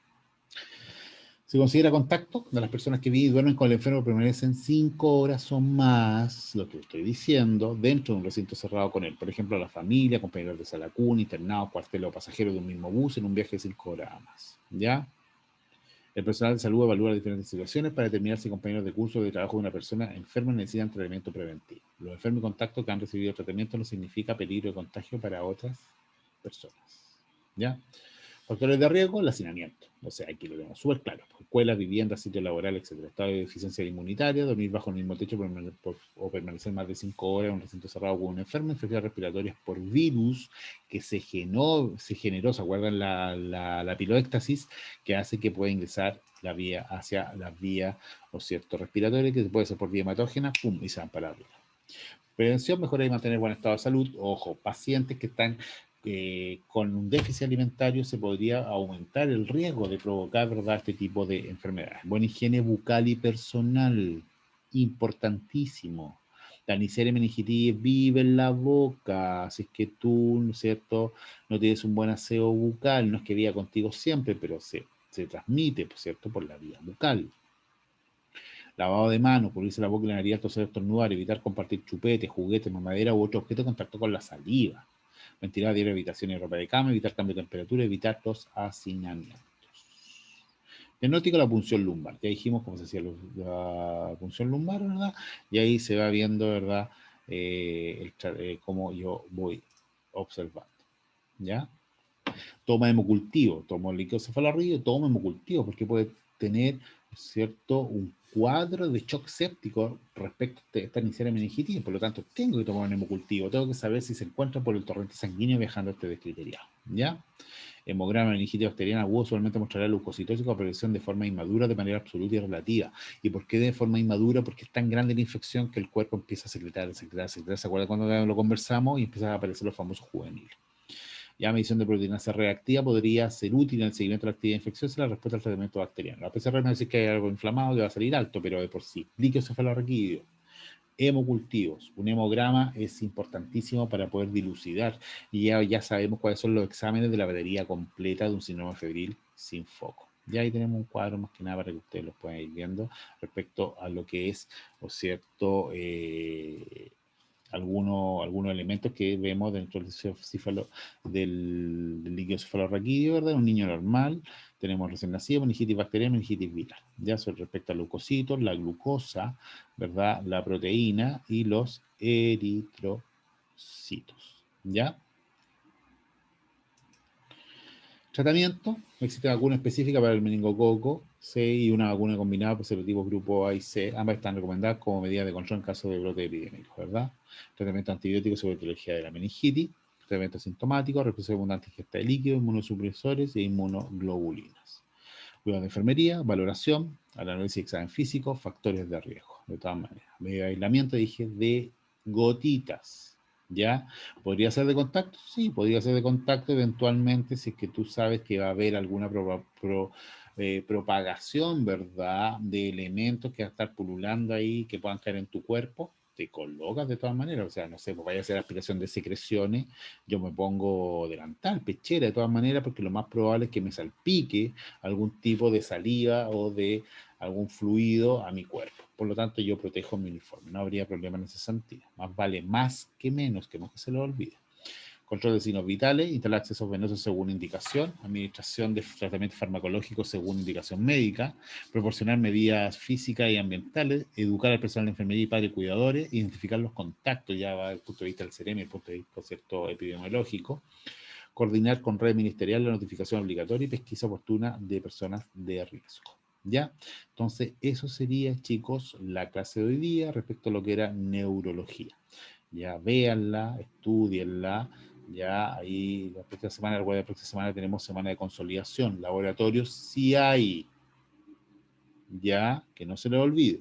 Se considera contacto de las personas que viven y duermen con el enfermo permanecen 5 horas o más, lo que estoy diciendo, dentro de un recinto cerrado con él. Por ejemplo, la familia, compañeros de sala cuna, internados, cuartel o pasajeros de un mismo bus en un viaje de 5 horas o más. ¿Ya? El personal de salud evalúa las diferentes situaciones para determinar si compañeros de curso o de trabajo de una persona enferma necesitan tratamiento preventivo. Los enfermos y contactos que han recibido tratamiento no significa peligro de contagio para otras personas. ¿Ya? Factores de riesgo, el hacinamiento. O sea, aquí lo tenemos súper claro. Escuelas, viviendas, sitios laborales, etc. Estado de deficiencia inmunitaria, dormir bajo el mismo techo o permanecer más de 5 horas en un recinto cerrado con un enfermo, infecciones respiratorias por virus que se generó, ¿se acuerdan la piloéctasis? Que hace que pueda ingresar la vía hacia las vías, o cierto, respiratorias, que puede ser por vía hematógena, pum, y se van para arriba. Prevención, mejorar y mantener buen estado de salud. Ojo, pacientes que están con un déficit alimentario se podría aumentar el riesgo de provocar, ¿verdad?, este tipo de enfermedades. Buena higiene bucal y personal, importantísimo. La Neisseria meningitis vive en la boca, si es que tú, ¿no es cierto?, no tienes un buen aseo bucal, no es que viva contigo siempre, pero se transmite, ¿por cierto?, por la vía bucal. Lavado de manos, pulirse la boca y la nariz al toser, estornudar, evitar compartir chupetes, juguetes, mamadera u otro objeto de contacto con la saliva. Ventilar diario habitación y ropa de cama, evitar cambio de temperatura, evitar los hacinamientos. Diagnóstico de la punción lumbar. Ya dijimos cómo se hacía la punción lumbar, ¿verdad? Y ahí se va viendo, ¿verdad? Cómo yo voy observando. ¿Ya? Toma hemocultivo, tomo líquido cefalorraquídeo, toma hemocultivo, porque puede tener, ¿cierto?, un cuadro de shock séptico respecto a esta Neisseria meningitis, por lo tanto tengo que tomar un hemocultivo, tengo que saber si se encuentra por el torrente sanguíneo viajando a este descriteriado, ¿ya? Hemograma meningitis bacteriana aguda usualmente mostrará leucocitosis o progresión de forma inmadura de manera absoluta y relativa. ¿Y por qué de forma inmadura? Porque es tan grande la infección que el cuerpo empieza a secretar. ¿Se acuerdan cuando lo conversamos? Y empiezan a aparecer los famosos juveniles. Ya medición de proteína C reactiva podría ser útil en el seguimiento de la actividad infecciosa y la respuesta al tratamiento bacteriano. La PCR me dice que hay algo inflamado que va a salir alto, pero de por sí. Líquido cefalorraquídeo, hemocultivos. Un hemograma es importantísimo para poder dilucidar y ya sabemos cuáles son los exámenes de la batería completa de un síndrome febril sin foco. Ya ahí tenemos un cuadro más que nada para que ustedes lo puedan ir viendo respecto a lo que es, o cierto, algunos elementos que vemos dentro del líquido cefalorraquídeo, ¿verdad? Un niño normal, tenemos recién nacido, meningitis bacteriana, meningitis viral. Ya respecto a leucocitos, la glucosa, ¿verdad? La proteína y los eritrocitos. ¿Ya? Tratamiento, existe vacuna específica para el meningococo C y una vacuna combinada por serotipos grupo A y C. Ambas están recomendadas como medida de control en caso de brote epidémico, ¿verdad? Tratamiento antibiótico sobre etiología de la meningitis, tratamiento sintomático, represión abundante ingesta de líquidos, inmunosupresores e inmunoglobulinas. Cuidado de enfermería, valoración, análisis y examen físico, factores de riesgo, de todas maneras. Medio de aislamiento, dije, de gotitas. ¿Ya? ¿Podría ser de contacto? Sí, podría ser de contacto eventualmente si es que tú sabes que va a haber alguna propagación, ¿verdad? De elementos que van a estar pululando ahí, que puedan caer en tu cuerpo, te colocas de todas maneras. O sea, no sé, pues vaya a hacer aspiración de secreciones, yo me pongo delantal, pechera de todas maneras, porque lo más probable es que me salpique algún tipo de saliva o de algún fluido a mi cuerpo. Por lo tanto, yo protejo mi uniforme. No habría problema en ese sentido. Más vale más que menos, que no se lo olvide. Control de signos vitales, instalar accesos venosos según indicación, administración de tratamientos farmacológicos según indicación médica, proporcionar medidas físicas y ambientales, educar al personal de enfermería y padres cuidadores, identificar los contactos, ya va desde el punto de vista del CEREM y el punto de vista, cierto, epidemiológico, coordinar con red ministerial la notificación obligatoria y pesquisa oportuna de personas de riesgo. ¿Ya? Entonces, eso sería, chicos, la clase de hoy día respecto a lo que era neurología. Ya véanla, estudienla, ya ahí la próxima semana, la próxima semana tenemos semana de consolidación, laboratorios sí hay, ya, que no se les olvide.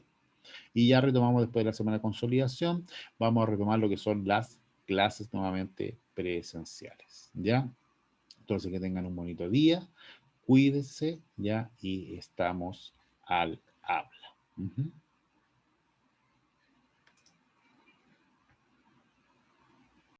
Y ya retomamos después de la semana de consolidación, vamos a retomar lo que son las clases nuevamente presenciales, ¿ya? Entonces, que tengan un bonito día, cuídense, ya, y estamos al habla.